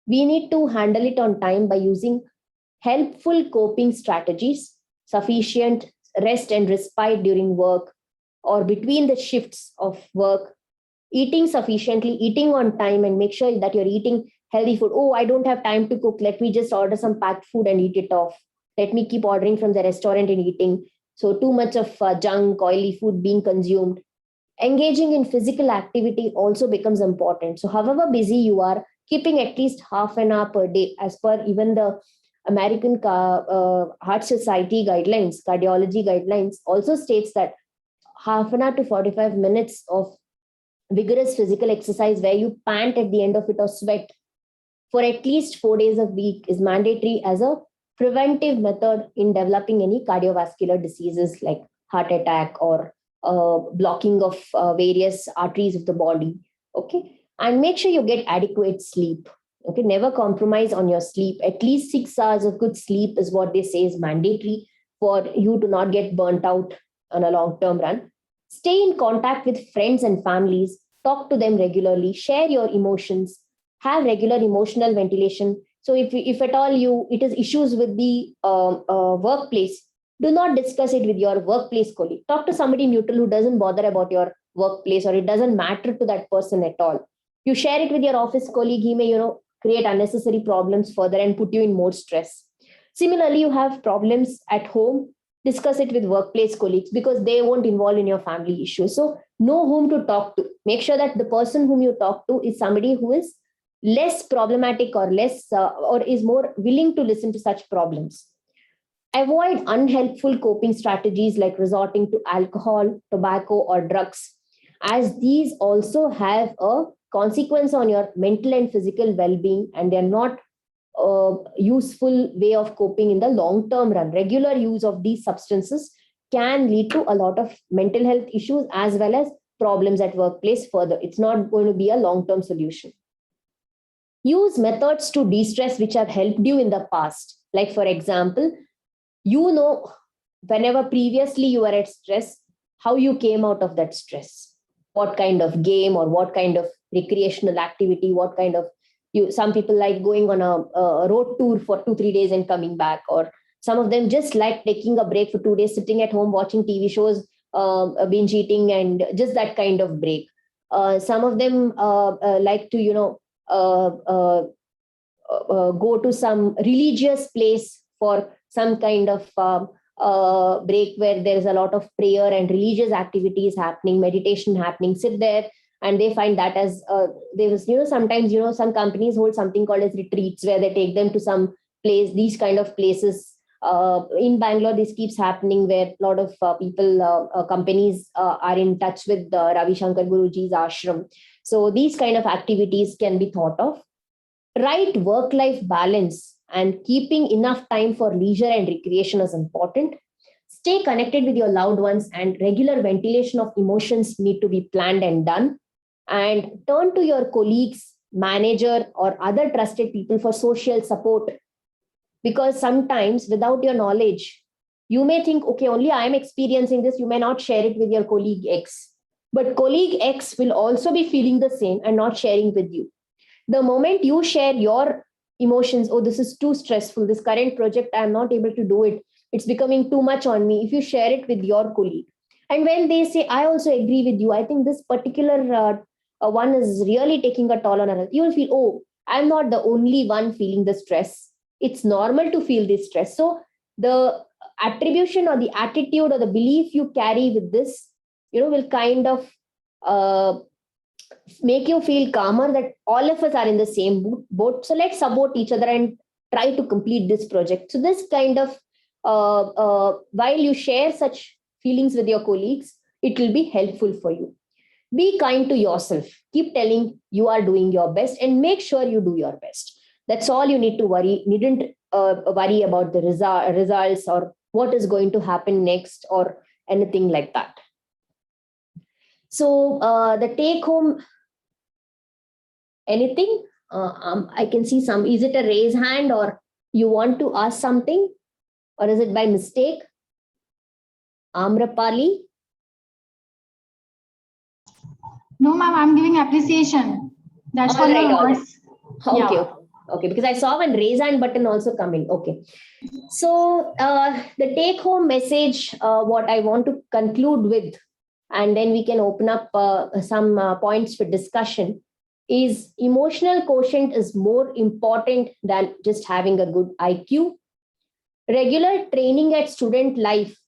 B: we need to handle it on time by using helpful coping strategies, sufficient rest and respite during work or between the shifts of work, eating sufficiently, eating on time, and make sure that you're eating healthy food. Oh, I don't have time to cook. Let me just order some packed food and eat it off. Let me keep ordering from the restaurant and eating. So too much of junk, oily food being consumed. Engaging in physical activity also becomes important. So however busy you are, keeping at least half an hour per day, as per even the American Heart Society guidelines, cardiology guidelines, also states that half an hour to 45 minutes of vigorous physical exercise where you pant at the end of it or sweat for at least 4 days a week is mandatory as a preventive method in developing any cardiovascular diseases like heart attack or blocking of various arteries of the body. Okay. And make sure you get adequate sleep. Okay. Never compromise on your sleep. At least 6 hours of good sleep is what they say is mandatory for you to not get burnt out on a long-term run. Stay in contact with friends and families. Talk to them regularly. Share your emotions. Have regular emotional ventilation. So if at all it is issues with the workplace, do not discuss it with your workplace colleague. Talk to somebody neutral who doesn't bother about your workplace, or it doesn't matter to that person at all. You share it with your office colleague, he may, create unnecessary problems further and put you in more stress. Similarly, you have problems at home, discuss it with workplace colleagues because they won't involve in your family issues. So know whom to talk to. Make sure that the person whom you talk to is somebody who is less problematic or or is more willing to listen to such problems. Avoid unhelpful coping strategies like resorting to alcohol, tobacco, or drugs, as these also have a consequence on your mental and physical well-being, and they're not a useful way of coping in the long-term run. Regular use of these substances can lead to a lot of mental health issues as well as problems at workplace further. It's not going to be a long-term solution. Use methods to de-stress which have helped you in the past. Like, for example, whenever previously you were at stress, how you came out of that stress, what kind of game or what kind of recreational activity, what kind of some people like going on a road tour for 2-3 days and coming back, or some of them just like taking a break for 2 days, sitting at home watching TV shows, binge eating, and just that kind of break. Some of them like to go to some religious place for some kind of break where there is a lot of prayer and religious activities happening, meditation happening. Sit there, and they find that as there was, sometimes, some companies hold something called as retreats where they take them to some place, these kind of places. In Bangalore, this keeps happening where a lot of companies are in touch with Ravi Shankar Guruji's ashram. So these kind of activities can be thought of. Right work-life balance and keeping enough time for leisure and recreation is important. Stay connected with your loved ones, and regular ventilation of emotions need to be planned and done. And turn to your colleagues, manager, or other trusted people for social support. Because sometimes without your knowledge, you may think, okay, only I am experiencing this. You may not share it with your colleague X. But colleague X will also be feeling the same and not sharing with you. The moment you share your emotions, oh, this is too stressful, this current project, I'm not able to do it, it's becoming too much on me. If you share it with your colleague, and when they say, I also agree with you, I think this particular one is really taking a toll on us, you will feel, oh, I'm not the only one feeling the stress. It's normal to feel this stress. So the attribution or the attitude or the belief you carry with this, will kind of make you feel calmer that all of us are in the same boat. So let's support each other and try to complete this project. So this kind of, while you share such feelings with your colleagues, it will be helpful for you. Be kind to yourself. Keep telling you are doing your best and make sure you do your best. That's all you need to worry. Needn't worry about the results or what is going to happen next or anything like that. So the take home, anything? I can see some. Is it a raise hand or you want to ask something, or is it by mistake? Amrapali?
C: No, ma'am, I'm giving appreciation. That's
B: all
C: for
B: right,
C: your
B: all
C: words.
B: right. Okay,
C: Yeah.
B: Okay, because I saw one raise hand button also coming. Okay. So the take home message, what I want to conclude with, and then we can open up some points for discussion, is emotional quotient is more important than just having a good IQ. Regular training at student life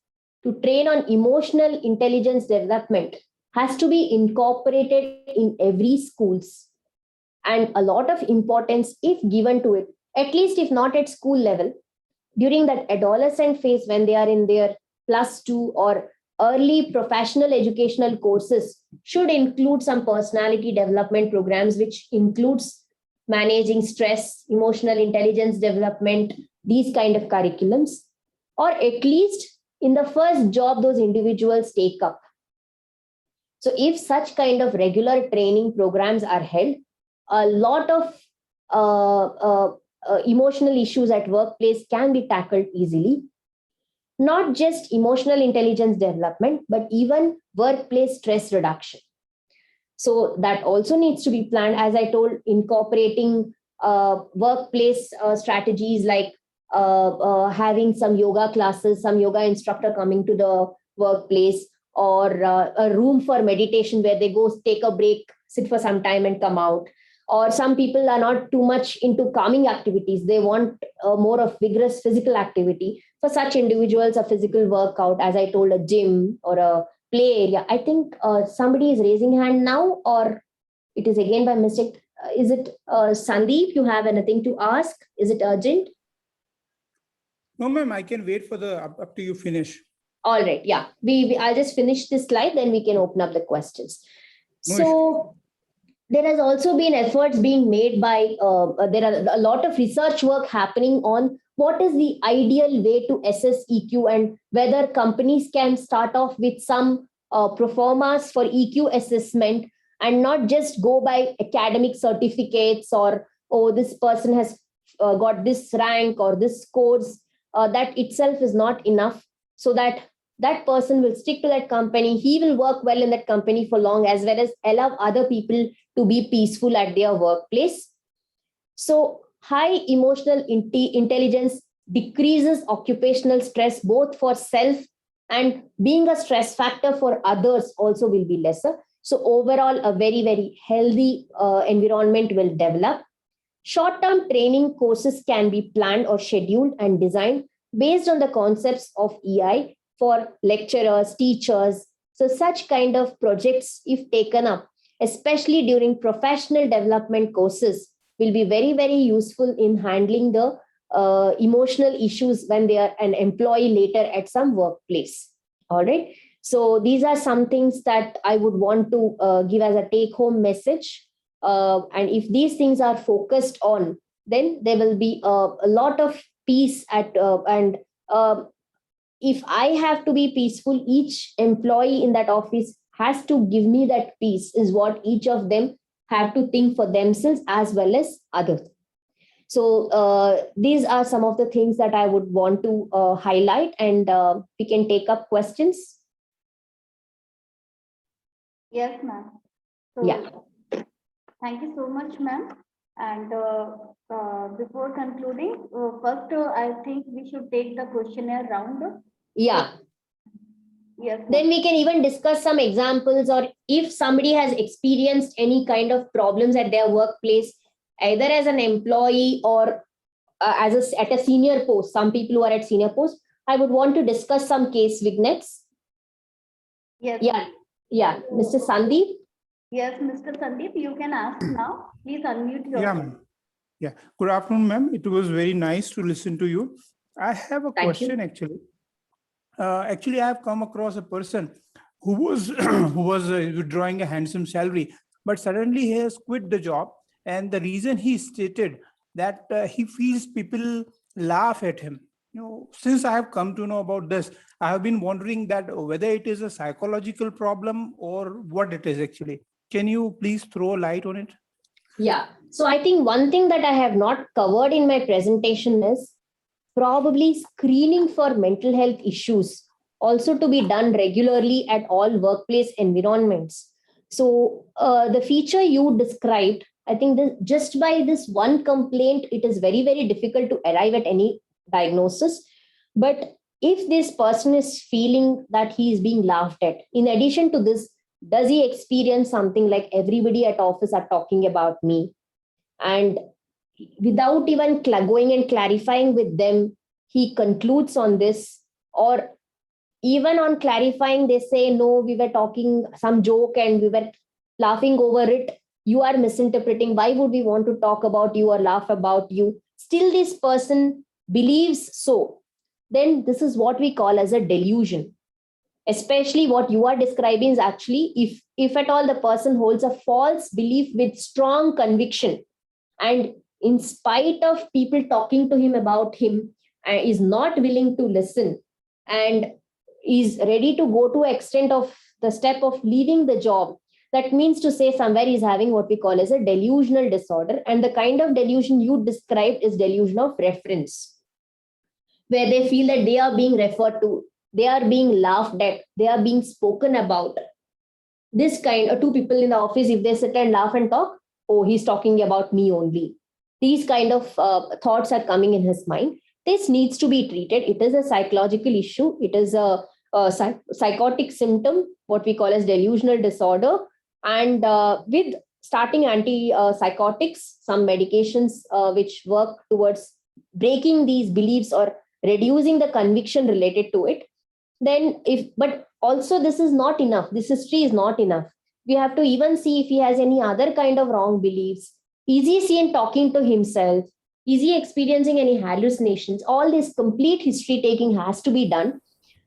B: to train on emotional intelligence development has to be incorporated in every schools, and a lot of importance if given to it, at least if not at school level, during that adolescent phase when they are in their +2 or early professional educational courses should include some personality development programs, which includes managing stress, emotional intelligence development, these kind of curriculums, or at least in the first job those individuals take up. So if such kind of regular training programs are held, a lot of emotional issues at workplace can be tackled easily. Not just emotional intelligence development, but even workplace stress reduction. So that also needs to be planned, as I told, incorporating workplace strategies like having some yoga classes, some yoga instructor coming to the workplace, or a room for meditation where they go take a break, sit for some time and come out. Or some people are not too much into calming activities. They want more of vigorous physical activity. For such individuals, a physical workout, as I told, a gym or a play area. I think somebody is raising hand now, or it is again by mistake. Is it Sandeep? You have anything to ask? Is it urgent?
C: No, ma'am, I can wait for the up to you finish.
B: All right. Yeah. I'll just finish this slide, then we can open up the questions.
C: No
B: So there has also been efforts being made by, there are a lot of research work happening on what is the ideal way to assess EQ, and whether companies can start off with some proformas for EQ assessment and not just go by academic certificates, or, oh, this person has got this rank or this scores. That itself is not enough, so that that person will stick to that company. He will work well in that company for long, as well as allow other people to be peaceful at their workplace. So high emotional intelligence decreases occupational stress, both for self and being a stress factor for others also will be lesser. So overall, a very, very healthy environment will develop. Short-term training courses can be planned or scheduled and designed based on the concepts of EI for lecturers, teachers. So such kind of projects, if taken up, especially during professional development courses, will be very, very useful in handling the emotional issues when they are an employee later at some workplace. All right. So these are some things that I would want to give as a take-home message. And if these things are focused on, then there will be a lot of peace and if I have to be peaceful, each employee in that office has to give me that peace, is what each of them have to think for themselves as well as others. So these are some of the things that I would want to highlight, and we can take up questions.
A: Yes, ma'am. So,
B: Yeah.
A: thank you so much, ma'am. And before concluding, first, I think we should take the questionnaire round.
B: Yeah.
A: Yes. ma'am.
B: Then we can even discuss some examples, or if somebody has experienced any kind of problems at their workplace, either as an employee or at a senior post. Some people who are at senior post, I would want to discuss some case vignettes.
A: Yes.
B: Yeah. Yeah. Mr. Sandeep.
A: Yes, Mr. Sandeep, you can ask now. Please unmute yourself.
C: Yeah, ma'am. Yeah. Good afternoon, ma'am. It was very nice to listen to you. I have a
B: Thank
C: question
B: you.
C: actually. Actually, I have come across a person who was who was withdrawing a handsome salary, but suddenly he has quit the job, and the reason he stated that he feels people laugh at him. Since I have come to know about this, I have been wondering that whether it is a psychological problem or what it is actually. Can you please throw light on it?
B: Yeah. So I think one thing that I have not covered in my presentation is probably screening for mental health issues, also to be done regularly at all workplace environments. So the feature you described, I think this, just by this one complaint, it is very, very difficult to arrive at any diagnosis. But if this person is feeling that he is being laughed at, in addition to this, does he experience something like everybody at office are talking about me? And without even going and clarifying with them, he concludes on this, or even on clarifying, they say, no, we were talking some joke and we were laughing over it. You are misinterpreting. Why would we want to talk about you or laugh about you? Still, this person believes so. Then this is what we call as a delusion. Especially what you are describing is actually, if at all the person holds a false belief with strong conviction, and in spite of people talking to him about him, is not willing to listen and is ready to go to extent of the step of leaving the job, that means to say somewhere is having what we call as a delusional disorder. And the kind of delusion you described is delusion of reference, where they feel that they are being referred to, they are being laughed at, they are being spoken about. This kind of two people in the office, if they sit and laugh and talk, oh, he's talking about me only. These kind of thoughts are coming in his mind. This needs to be treated. It is a psychological issue. It is a psychotic symptom, what we call as delusional disorder. And with starting antipsychotics, some medications which work towards breaking these beliefs or reducing the conviction related to it. Then but also this is not enough. This history is not enough. We have to even see if he has any other kind of wrong beliefs. Is he seen talking to himself? Is he experiencing any hallucinations? All this complete history taking has to be done.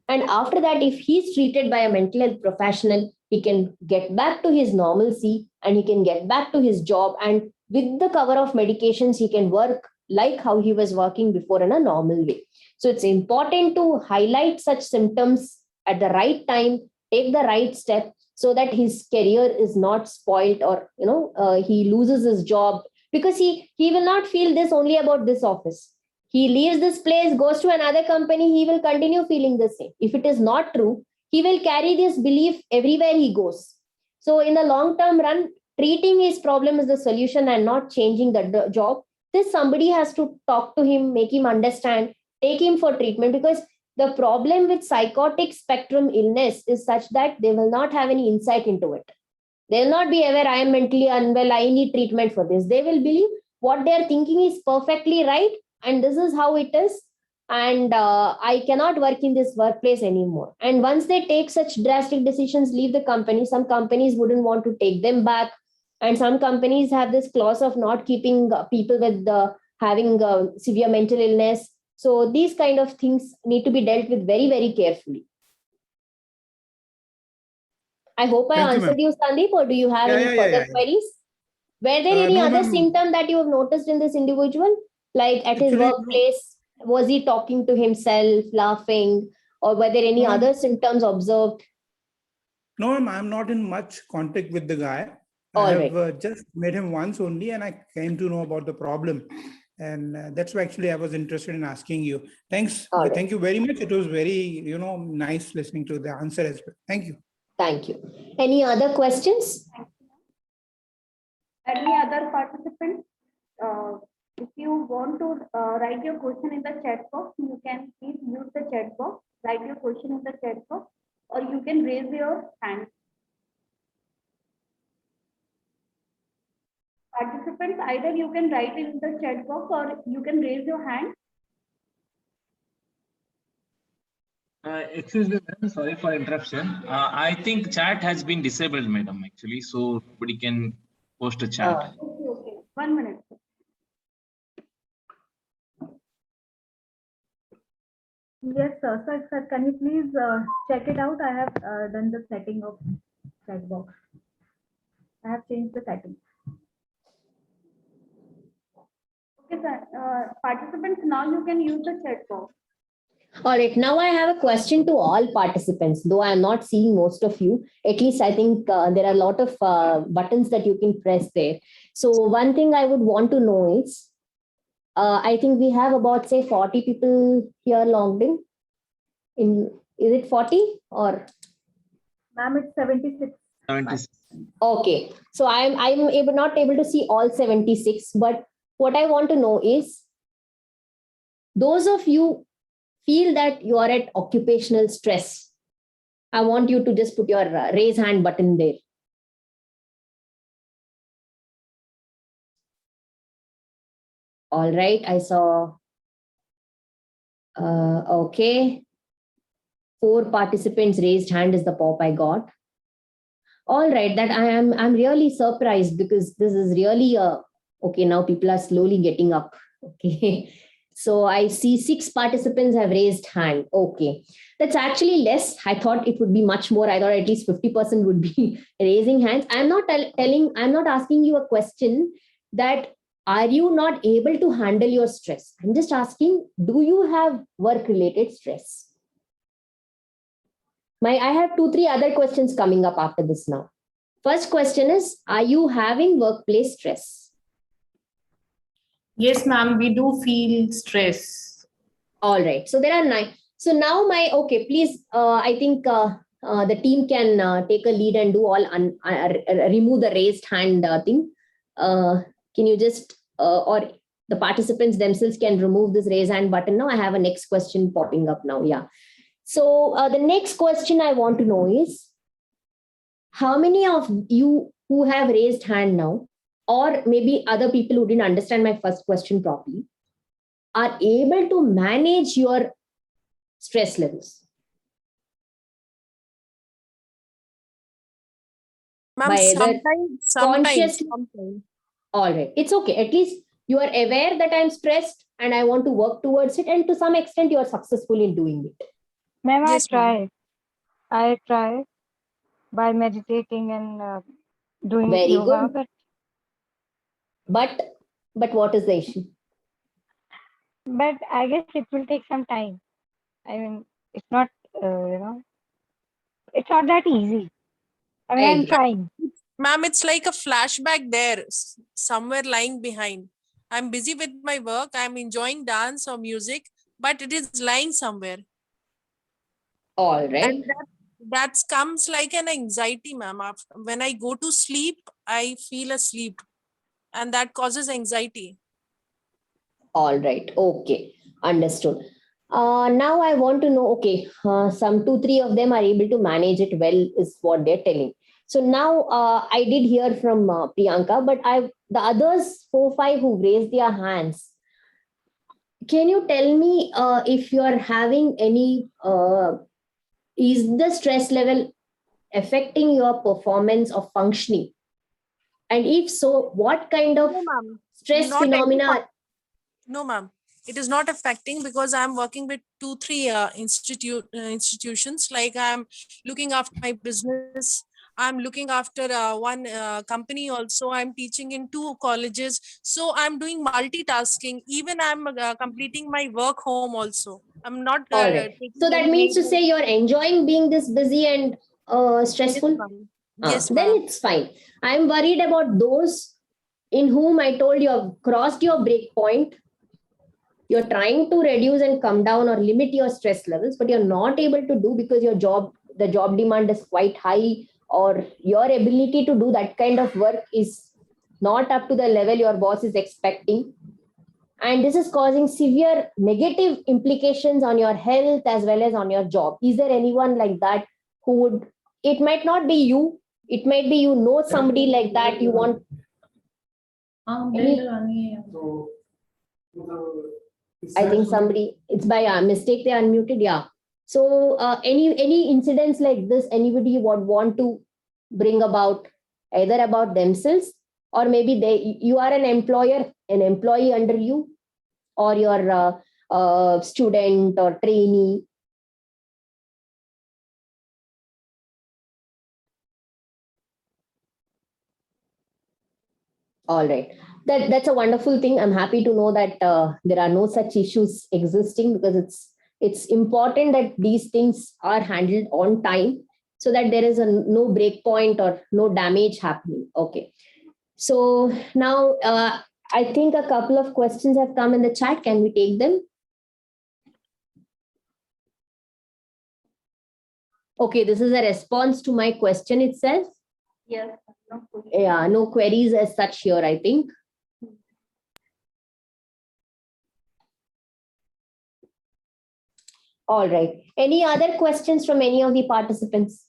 B: And after that, if he's treated by a mental health professional, he can get back to his normalcy and he can get back to his job. And with the cover of medications, he can work like how he was working before in a normal way. So it's important to highlight such symptoms at the right time, take the right step so that his career is not spoiled, or he loses his job, because he will not feel this only about this office. He leaves this place, goes to another company, he will continue feeling the same. If it is not true, he will carry this belief everywhere he goes. So in the long term run, treating his problem is the solution and not changing the job. This somebody has to talk to him, make him understand, take him for treatment, because the problem with psychotic spectrum illness is such that they will not have any insight into it. They will not be aware, I am mentally unwell, I need treatment for this. They will believe what they are thinking is perfectly right, and this is how it is, and I cannot work in this workplace anymore. And once they take such drastic decisions, leave the company, some companies wouldn't want to take them back, and some companies have this clause of not keeping people with having severe mental illness. So these kind of things need to be dealt with very, very carefully. I hope I answered you, Sandeep, or do you have any further queries? Were there any other symptom that you have noticed in this individual? Like at his workplace, was he talking to himself, laughing, or were there any other symptoms observed?
C: No, I'm not in much contact with the guy.
B: All
C: I
B: right.
C: have just met him once only, and I came to know about the problem. And that's why actually I was interested in asking you. Thanks.
B: All right.
C: Thank you very much. It was very, nice listening to the answer as well. Thank you.
B: Thank you. Any other questions?
A: Any other participants? If you want to write your question in the chat box, you can please use the chat box, write your question in the chat box, or you can raise your hand. Participants, either you can write it in the chat box or you can raise your hand.
D: Excuse me, madam, sorry for interruption. I think chat has been disabled, madam, actually, so nobody can post a chat.
A: Okay. 1 minute. Yes, sir. Sir, can you please check it out? I have done the setting of chat box. I have changed the setting. Okay, sir. Participants, now you can use the chat box.
B: All right. Now I have a question to all participants, though I am not seeing most of you. At least I think there are a lot of buttons that you can press there. So one thing I would want to know is, I think we have about, say, 40 people here logged in. Is it 40 or?
A: Ma'am, it's 76.
D: 76.
B: Okay, so I'm not able to see all 76, but what I want to know is those of you feel that you are at occupational stress. I want you to just put your raise hand button there. All right, I saw. Okay, 4 participants raised hand is the pop I got. All right, that I'm really surprised because this is really okay, now people are slowly getting up. Okay. So I see 6 participants have raised hand. Okay. That's actually less. I thought it would be much more. I thought at least 50% would be raising hands. I'm not asking you a question that are you not able to handle your stress? I'm just asking, do you have work related stress? I have 2-3 other questions coming up after this now. First question is, are you having workplace stress?
E: Yes, ma'am, we do feel stress.
B: All right. So there are 9. So now okay, please, I think the team can take a lead and do all, remove the raised hand thing. Can you just, or the participants themselves can remove this raise hand button now. I have a next question popping up now. Yeah. So the next question I want to know is, how many of you who have raised hand now, or maybe other people who didn't understand my first question properly, are able to manage your stress levels?
F: Ma'am, sometimes.
B: All right. It's okay. At least you are aware that I'm stressed and I want to work towards it. And to some extent, you are successful in doing it.
G: Ma'am,
F: Yes, ma'am.
G: I try by meditating and doing
B: Very
G: yoga,
B: good. But what is the issue?
G: but I guess it will take some time. I mean, it's not, it's not that easy. I mean,
B: I
G: I'm
B: agree.
G: trying.
F: Ma'am, it's like a flashback there, somewhere lying behind. I'm busy with my work. I'm enjoying dance or music, but it is lying somewhere.
B: All right.
F: And that comes like an anxiety, ma'am. When I go to sleep, I feel asleep, and that causes anxiety.
B: All right. Okay. Understood. Now I want to know, okay, some 2-3 of them are able to manage it well, is what they're telling. So now I did hear from Priyanka, but the others 4-5 who raised their hands, can you tell me if you are having any, is the stress level affecting your performance or functioning? And if so, what kind of
F: No, ma'am.
B: stress
F: Not any
B: phenomena?
F: No, ma'am. It is not affecting because I'm working with 2-3 institutions. Like I'm looking after my business. I'm looking after one company also. I'm teaching in 2 colleges. So I'm doing multitasking. Even I'm completing my work home also. I'm not
B: All right.
F: taking
B: So that
F: any
B: means to
F: major.
B: say you're enjoying being this busy and
F: Yes,
B: stressful?
F: ma'am.
B: Then
F: Yes, ma'am.
B: it's fine. I'm worried about those in whom I told you have crossed your break point. You're trying to reduce and come down or limit your stress levels, but you're not able to do because the job demand is quite high, or your ability to do that kind of work is not up to the level your boss is expecting. And this is causing severe negative implications on your health as well as on your job. Is there anyone like that who would, it might not be you, it might be you know somebody like that you want? I think somebody, it's by mistake they unmuted. Yeah. So any incidents like this, anybody would want to bring about, either about themselves, or maybe you are an employee under you, or your student or trainee. All right. That's a wonderful thing. I'm happy to know that there are no such issues existing, because it's important that these things are handled on time so that there is no break point or no damage happening. Okay. So now I think a couple of questions have come in the chat. Can we take them? Okay, this is a response to my question itself.
A: Yes. No question.
B: Yeah, no queries as such here, I think. All right. Any other questions from any of the participants?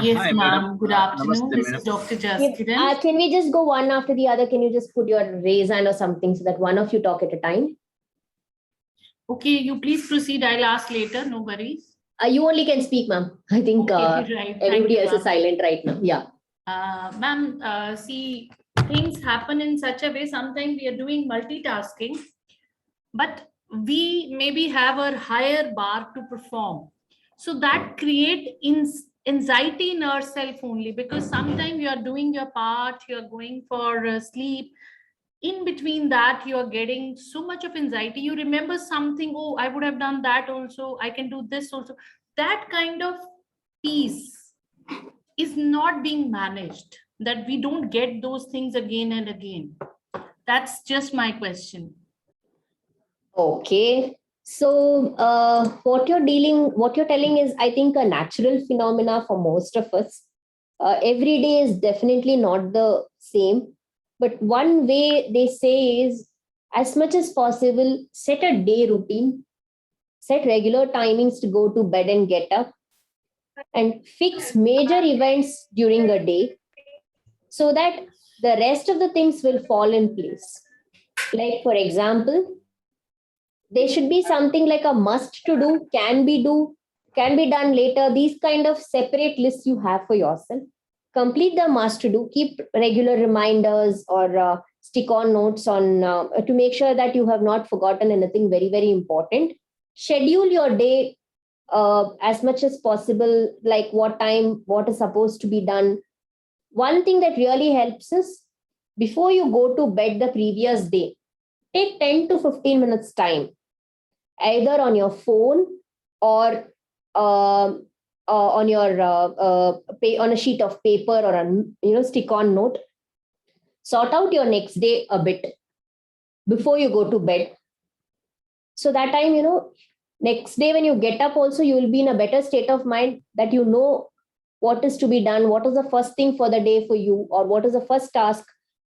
E: Yes,
D: Hi, madam.
E: ma'am. Good
D: Namaste,
E: afternoon. This
D: madam.
E: is Dr.
B: Yeah,
E: Jaskiran.
B: can we just go one after the other? Can you just put your raise hand or something so that one of you talk at a time?
E: Okay, you please proceed. I'll ask later. No worries.
B: You only can speak, ma'am. I think
E: Okay, right. Thank
B: everybody
E: you,
B: else is
E: ma'am.
B: silent right now. Yeah.
E: Ma'am, see, things happen in such a way. Sometimes we are doing multitasking, but we maybe have a higher bar to perform. So that create anxiety in ourselves only, because sometimes you are doing your part, you are going for sleep. In between that, you are getting so much of anxiety. You remember something, oh, I would have done that also. I can do this also. That kind of peace is not being managed, that we don't get those things again and again. That's just my question.
B: Okay. So what you're telling is, I think, a natural phenomena for most of us. Every day is definitely not the same. But one way they say is, as much as possible, set a day routine, set regular timings to go to bed and get up, and fix major events during a day so that the rest of the things will fall in place. Like, for example, there should be something like a must to do, can be done later. These kind of separate lists you have for yourself. Complete the must to do, keep regular reminders or stick on notes on to make sure that you have not forgotten anything very, very important. Schedule your day as much as possible, like what time, what is supposed to be done. One thing that really helps is, before you go to bed the previous day, take 10 to 15 minutes time, either on your phone or on your on a sheet of paper or a stick on note. Sort out your next day a bit before you go to bed, so that time, next day when you get up also, you will be in a better state of mind, that you know what is to be done, what is the first thing for the day for you, or what is the first task.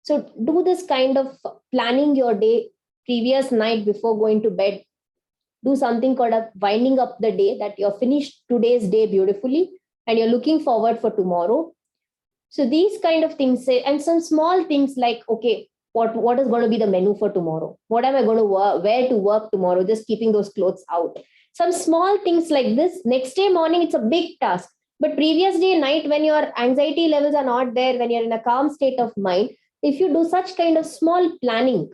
B: So do this kind of planning your day previous night before going to bed. Do something called a winding up the day, that you're finished today's day beautifully and you're looking forward for tomorrow. So these kind of things say, and some small things like, okay, what is going to be the menu for tomorrow? What am I going to wear to work tomorrow? Just keeping those clothes out. Some small things like this. Next day morning, it's a big task. But previous day night, when your anxiety levels are not there, when you're in a calm state of mind, if you do such kind of small planning,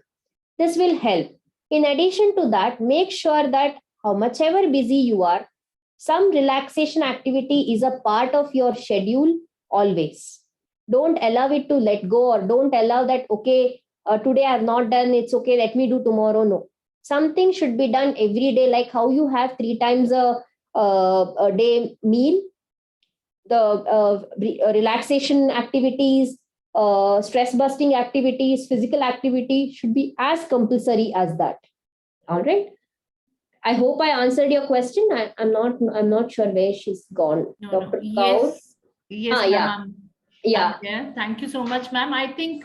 B: this will help. In addition to that, make sure that how much ever busy you are, some relaxation activity is a part of your schedule always. Don't allow it to let go, or don't allow that, okay, today I have not done, it's okay, let me do tomorrow. No. Something should be done every day, like how you have 3 times a day meal, the relaxation activities, stress busting activities, physical activity should be as compulsory as that. All right. I hope I answered your question. I'm not sure where she's gone.
E: No,
B: Dr.
E: no.
B: Kaur.
E: Yes,
B: Yeah.
E: ma'am.
B: Yeah.
E: Yeah. Thank you so much, ma'am. I think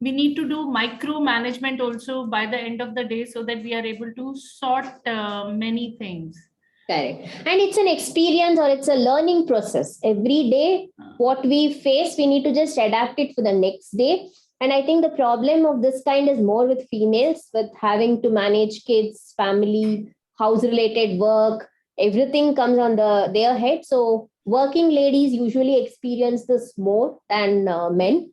E: we need to do micro management also by the end of the day, so that we are able to sort many things.
B: Correct. And it's an experience, or it's a learning process. Every day, what we face, we need to just adapt it for the next day. And I think the problem of this kind is more with females, with having to manage kids, family, house related work. Everything comes on their head. So working ladies usually experience this more than men.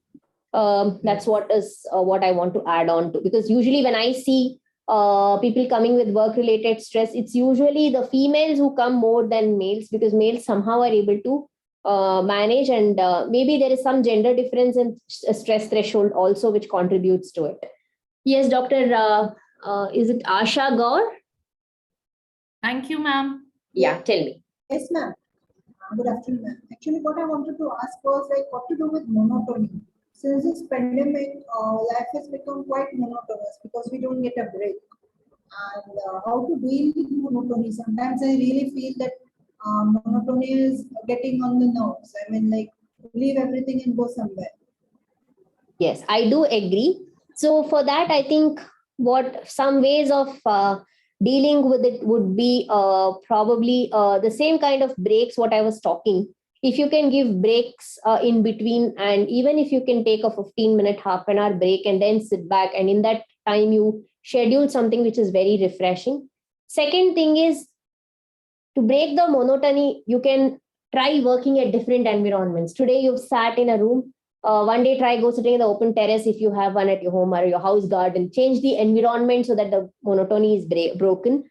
B: That's what I want to add on to, because usually when I see people coming with work related stress, it's usually the females who come more than males, because males somehow are able to manage, and maybe there is some gender difference in stress threshold also, which contributes to it. Yes, Dr. Is it Asha Gaur?
E: Thank you, ma'am.
B: Yeah, tell me.
H: Yes, ma'am. Good afternoon, ma'am. Actually, what I wanted to ask was like what to do with monotony. Since this pandemic, life has become quite monotonous because we don't get a break. And how to deal with monotony? Sometimes I really feel that monotony is getting on the nerves. I mean, like, leave everything and go somewhere.
B: Yes, I do agree. So for that, I think what some ways of dealing with it would be probably the same kind of breaks what I was talking. If you can give breaks in between, and even if you can take a 15-minute, half an hour break and then sit back, and in that time you schedule something which is very refreshing. Second thing is, to break the monotony, you can try working at different environments. Today you've sat in a room. One day try go sitting in the open terrace if you have one at your home or your house garden. Change the environment so that the monotony is broken.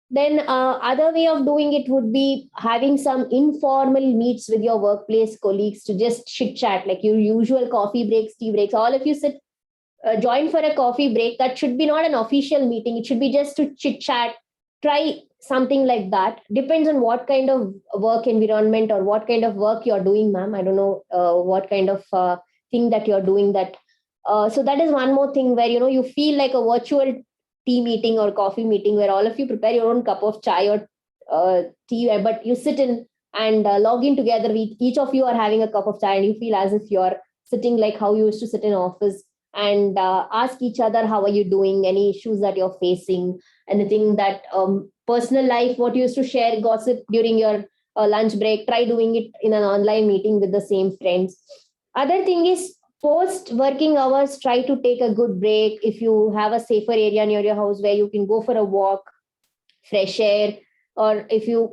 B: Then other way of doing it would be having some informal meets with your workplace colleagues to just chit chat, like your usual coffee breaks, tea breaks. All of you sit, join for a coffee break. That should be not an official meeting. It should be just to chit chat. Try something like that. Depends on what kind of work environment or what kind of work you're doing, ma'am. I don't know what kind of thing that you're doing that. So that is one more thing where, you feel like a virtual tea meeting or coffee meeting where all of you prepare your own cup of chai or tea, but you sit in and log in together. Each of you are having a cup of chai and you feel as if you're sitting like how you used to sit in office, and ask each other, how are you doing? Any issues that you're facing? Anything that personal life, what you used to share, gossip during your lunch break, try doing it in an online meeting with the same friends. Other thing is, post working hours, try to take a good break. If you have a safer area near your house where you can go for a walk, fresh air, or if you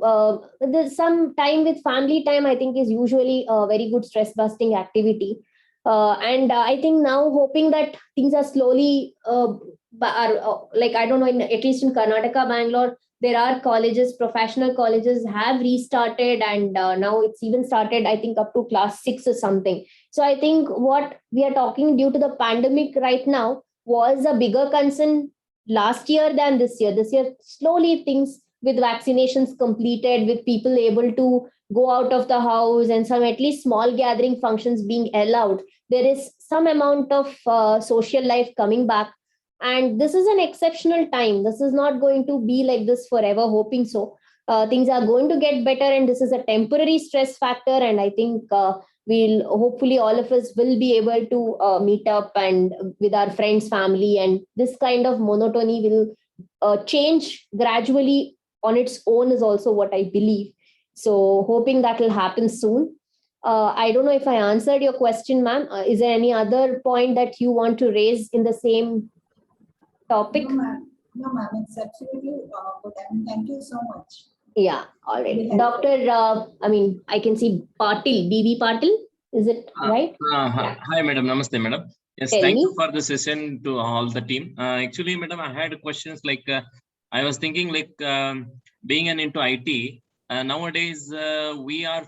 B: there's some time with family time, I think is usually a very good stress busting activity. And I think now, hoping that things are slowly like, I don't know, at least in Karnataka, Bangalore, there are colleges, professional colleges have restarted, and now it's even started, I think, up to class 6 or something. So I think what we are talking due to the pandemic right now was a bigger concern last year than this year. This year, slowly things with vaccinations completed, with people able to go out of the house and some at least small gathering functions being allowed, there is some amount of social life coming back. And this is an exceptional time. This is not going to be like this forever, hoping so. Things are going to get better, and this is a temporary stress factor. And I think we'll hopefully all of us will be able to meet up and with our friends, family, and this kind of monotony will change gradually on its own is also what I believe. So hoping that will happen soon. I don't know if I answered your question, ma'am. Is there any other point that you want to raise in the same topic?
H: No, ma'am. No, ma'am. It's absolutely good. And thank you so much.
B: Yeah, all right. Dr. I can see Patil, BB Patil. Is it right?
D: Hi, madam. Namaste, madam. Yes,
B: Tell
D: thank
B: me.
D: you for the session to all the team. Actually, madam, I had questions like, I was thinking like being into IT, nowadays we are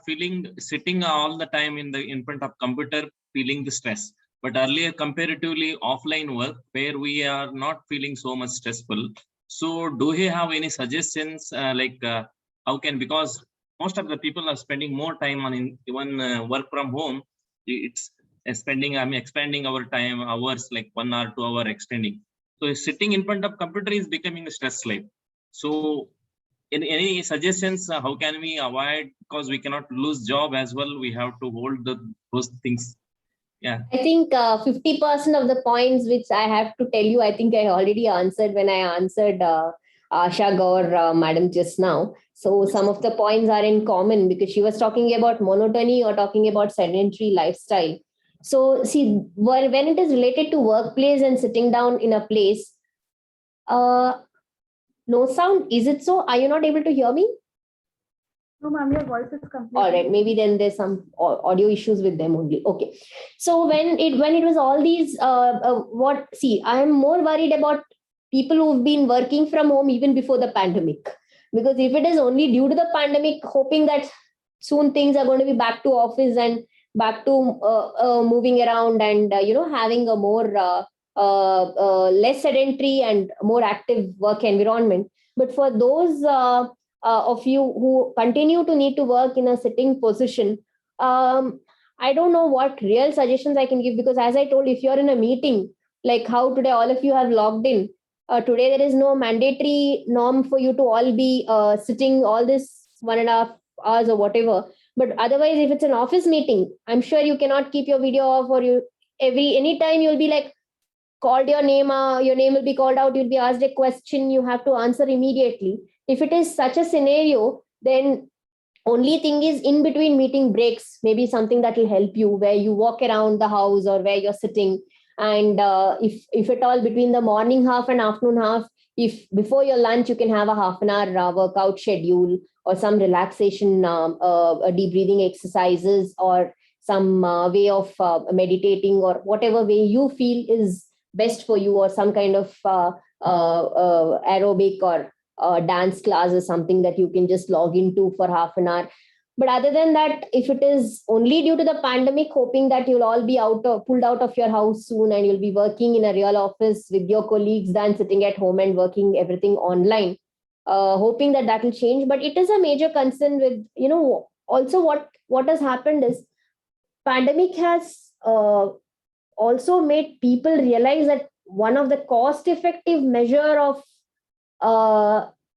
D: sitting all the time in front of computer, feeling the stress. But earlier, comparatively offline work, where we are not feeling so much stressful. So do you have any suggestions how can, because most of the people are spending more time on even work from home. It's expanding our time hours, like 1 hour, 2 hour extending. So sitting in front of computer is becoming a stress life. So any suggestions, how can we avoid, because we cannot lose job as well, we have to hold those things. Yeah,
B: I think 50% of the points which I have to tell you, I think I already answered when I answered Asha Gaur, madam, just now. So some of the points are in common because she was talking about monotony or talking about sedentary lifestyle. So see, when it is related to workplace and sitting down in a place, no sound, is it so? Are you not able to hear me?
A: No, ma'am, your voice is completely.
B: All right, maybe then there's some audio issues with them only. Okay, so when it was all these, I am more worried about people who've been working from home even before the pandemic, because if it is only due to the pandemic, hoping that soon things are going to be back to office and back to moving around and having a more less sedentary and more active work environment. But for those of you who continue to need to work in a sitting position, I don't know what real suggestions I can give, because as I told, if you're in a meeting, like how today all of you have logged in, today there is no mandatory norm for you to all be sitting all this 1.5 hours or whatever. But otherwise, if it's an office meeting, I'm sure you cannot keep your video off, or anytime you'll be like called your name will be called out, you'll be asked a question, you have to answer immediately. If it is such a scenario, then only thing is in between meeting breaks, maybe something that will help you, where you walk around the house or where you're sitting. And if at all between the morning half and afternoon half, if before your lunch you can have a half an hour workout schedule, or some relaxation deep breathing exercises, or some way of meditating, or whatever way you feel is best for you, or some kind of aerobic or dance class or something that you can just log into for half an hour. But other than that, if it is only due to the pandemic, hoping that you'll all be pulled out of your house soon, and you'll be working in a real office with your colleagues than sitting at home and working everything online, hoping that that will change. But it is a major concern with, also what has happened is pandemic has also made people realize that one of the cost effective measure of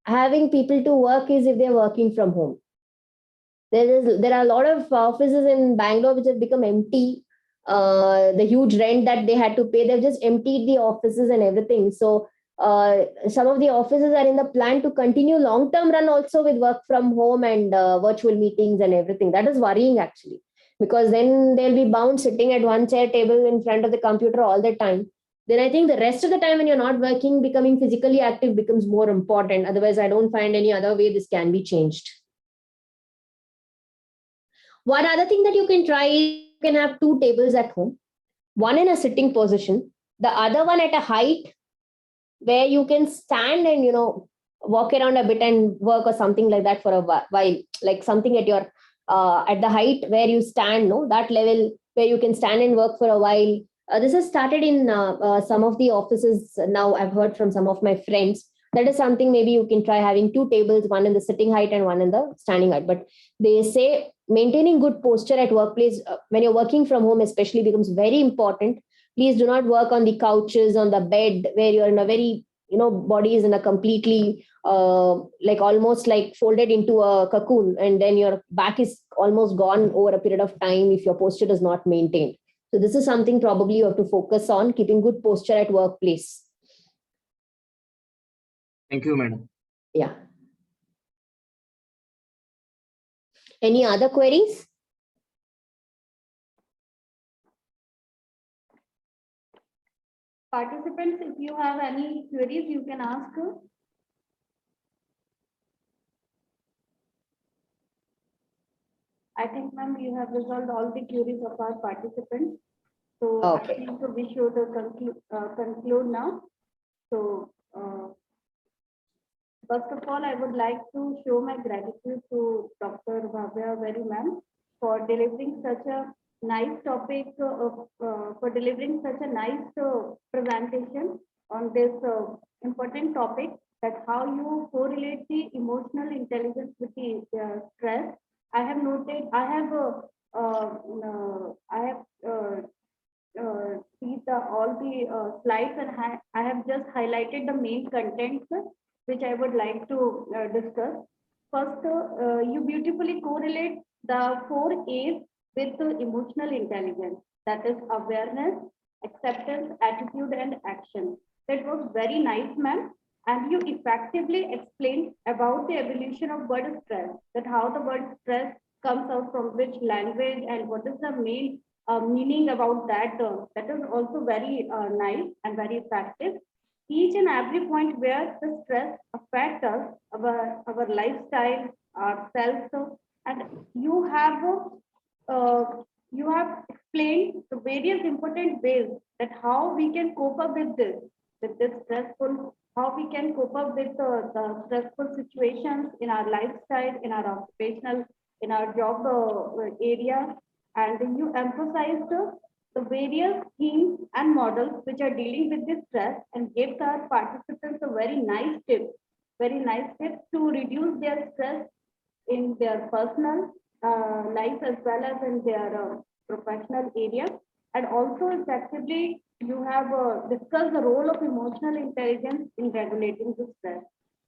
B: having people to work is if they're working from home. There are a lot of offices in Bangalore which have become empty. The huge rent that they had to pay, they've just emptied the offices and everything. So some of the offices are in the plan to continue long-term run also with work from home and virtual meetings and everything. That is worrying actually, because then they'll be bound sitting at one chair table in front of the computer all the time. Then I think the rest of the time when you're not working, becoming physically active becomes more important. Otherwise, I don't find any other way this can be changed. One other thing that you can try is you can have 2 tables at home, one in a sitting position, the other one at a height where you can stand and, walk around a bit and work or something like that for a while, like something at your, at the height where you stand, that level where you can stand and work for a while. This has started in some of the offices now. I've heard from some of my friends. That is something maybe you can try, having 2 tables, one in the sitting height and one in the standing height. But they say maintaining good posture at workplace when you're working from home especially becomes very important. Please do not work on the couches, on the bed, where you're in a very, body is in a completely like almost like folded into a cocoon, and then your back is almost gone over a period of time if your posture is not maintained. So this is something probably you have to focus on, keeping good posture at workplace.
D: Thank you, madam.
B: Yeah. Any other queries?
A: Participants, if you have any queries, you can ask. I think, ma'am, you have resolved all the queries of our participants. So
B: Okay.
A: I think we should conclude now. So first of all, I would like to show my gratitude to Dr. Bhavya Very ma'am for delivering such a nice topic, for delivering such a nice presentation on this important topic, that how you correlate the emotional intelligence with the stress. I have noted, I have see all the slides, and I have just highlighted the main contents which I would like to discuss. First, you beautifully correlate the 4 A's with emotional intelligence, that is awareness, acceptance, attitude, and action. That was very nice, ma'am. And you effectively explained about the evolution of word stress, that how the word stress comes out from which language and what is the main meaning about that. That is also very nice and very effective. Each and every point where the stress affects us, our lifestyle, ourselves, and you have explained the various important ways that how we can cope up with this stressful, how we can cope up with the stressful situations in our lifestyle, in our occupational, in our job area. And you emphasized the various themes and models which are dealing with this stress, and gave our participants a very nice tips to reduce their stress in their personal life as well as in their professional area. And also effectively, you have discussed the role of emotional intelligence in regulating the stress.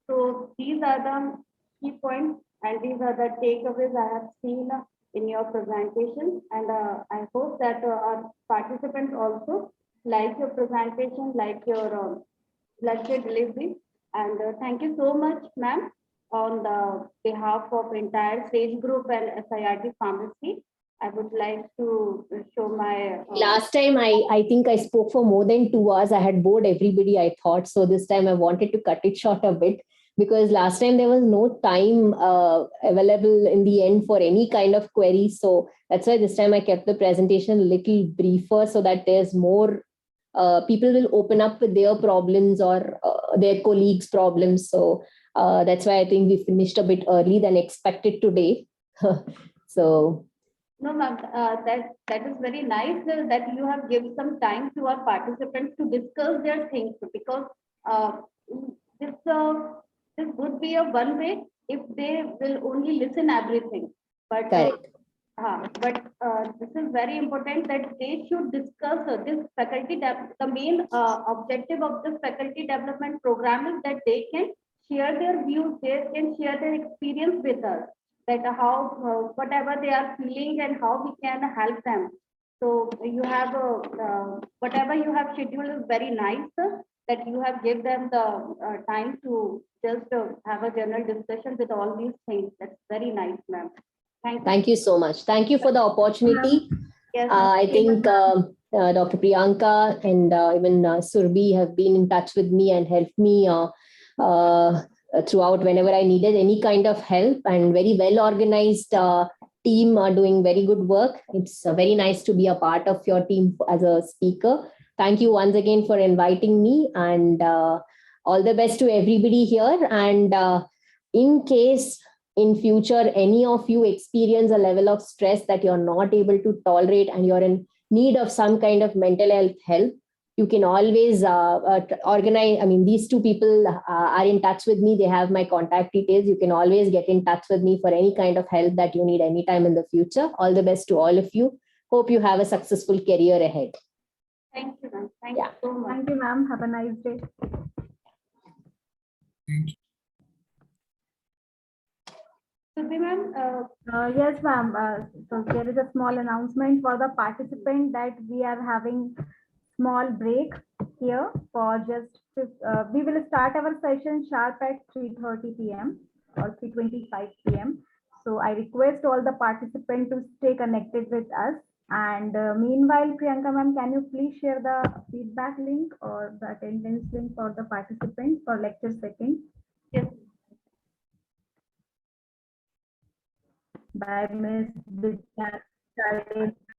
A: So these are the key points And these are the takeaways I have seen in your presentation. And I hope that our participants also like your presentation, like your lecture delivery. And thank you so much, ma'am, on the behalf of entire Sage Group and SIRT Pharmacy. I would like to show my
B: Last time I think I spoke for more than 2 hours. I had bored everybody, I thought. So this time I wanted to cut it short a bit, because last time there was no time available in the end for any kind of query. So that's why this time I kept the presentation a little briefer, so that there's more people will open up with their problems or their colleagues' problems. So that's why I think we finished a bit early than expected today. So
A: no, ma'am, that is very nice that you have given some time to our participants to discuss their things, because this this would be a one way if they will only listen everything. But
B: correct.
A: This is very important that they should discuss this the main objective of this faculty development program is that they can share their views, they can share their experience with us, that how whatever they are feeling and how we can help them. So you have whatever you have scheduled is very nice, that you have give them the time to just have a general discussion with all these things. That's very nice, ma'am. Thank you.
B: Thank you so much. Thank you for the opportunity.
A: Yes,
B: I think Dr. Priyanka and even Surbi have been in touch with me and helped me throughout whenever I needed any kind of help, and very well organized team are doing very good work. It's very nice to be a part of your team as a speaker. Thank you once again for inviting me, and all the best to everybody here. And in case in future any of you experience a level of stress that you're not able to tolerate and you're in need of some kind of mental health help, you can always organize. I mean, these two people are in touch with me. They have my contact details. You can always get in touch with me for any kind of help that you need anytime in the future. All the best to all of you. Hope you have a successful career ahead.
A: thank you, ma'am. Thank
B: Yeah.
A: you so much.
G: Thank you, ma'am. Have a nice day.
A: Surbi, ma'am,
G: Yes, ma'am. So there is a small announcement for the participant that we are having small break here for just, we will start our session sharp at 3:30 p.m. or 3:25 p.m. So I request all the participants to stay connected with us. And meanwhile, Priyanka ma'am, can you please share the feedback link or the attendance link for the participants for lecture second?
A: yes.
G: By Ms. Vidya Chale.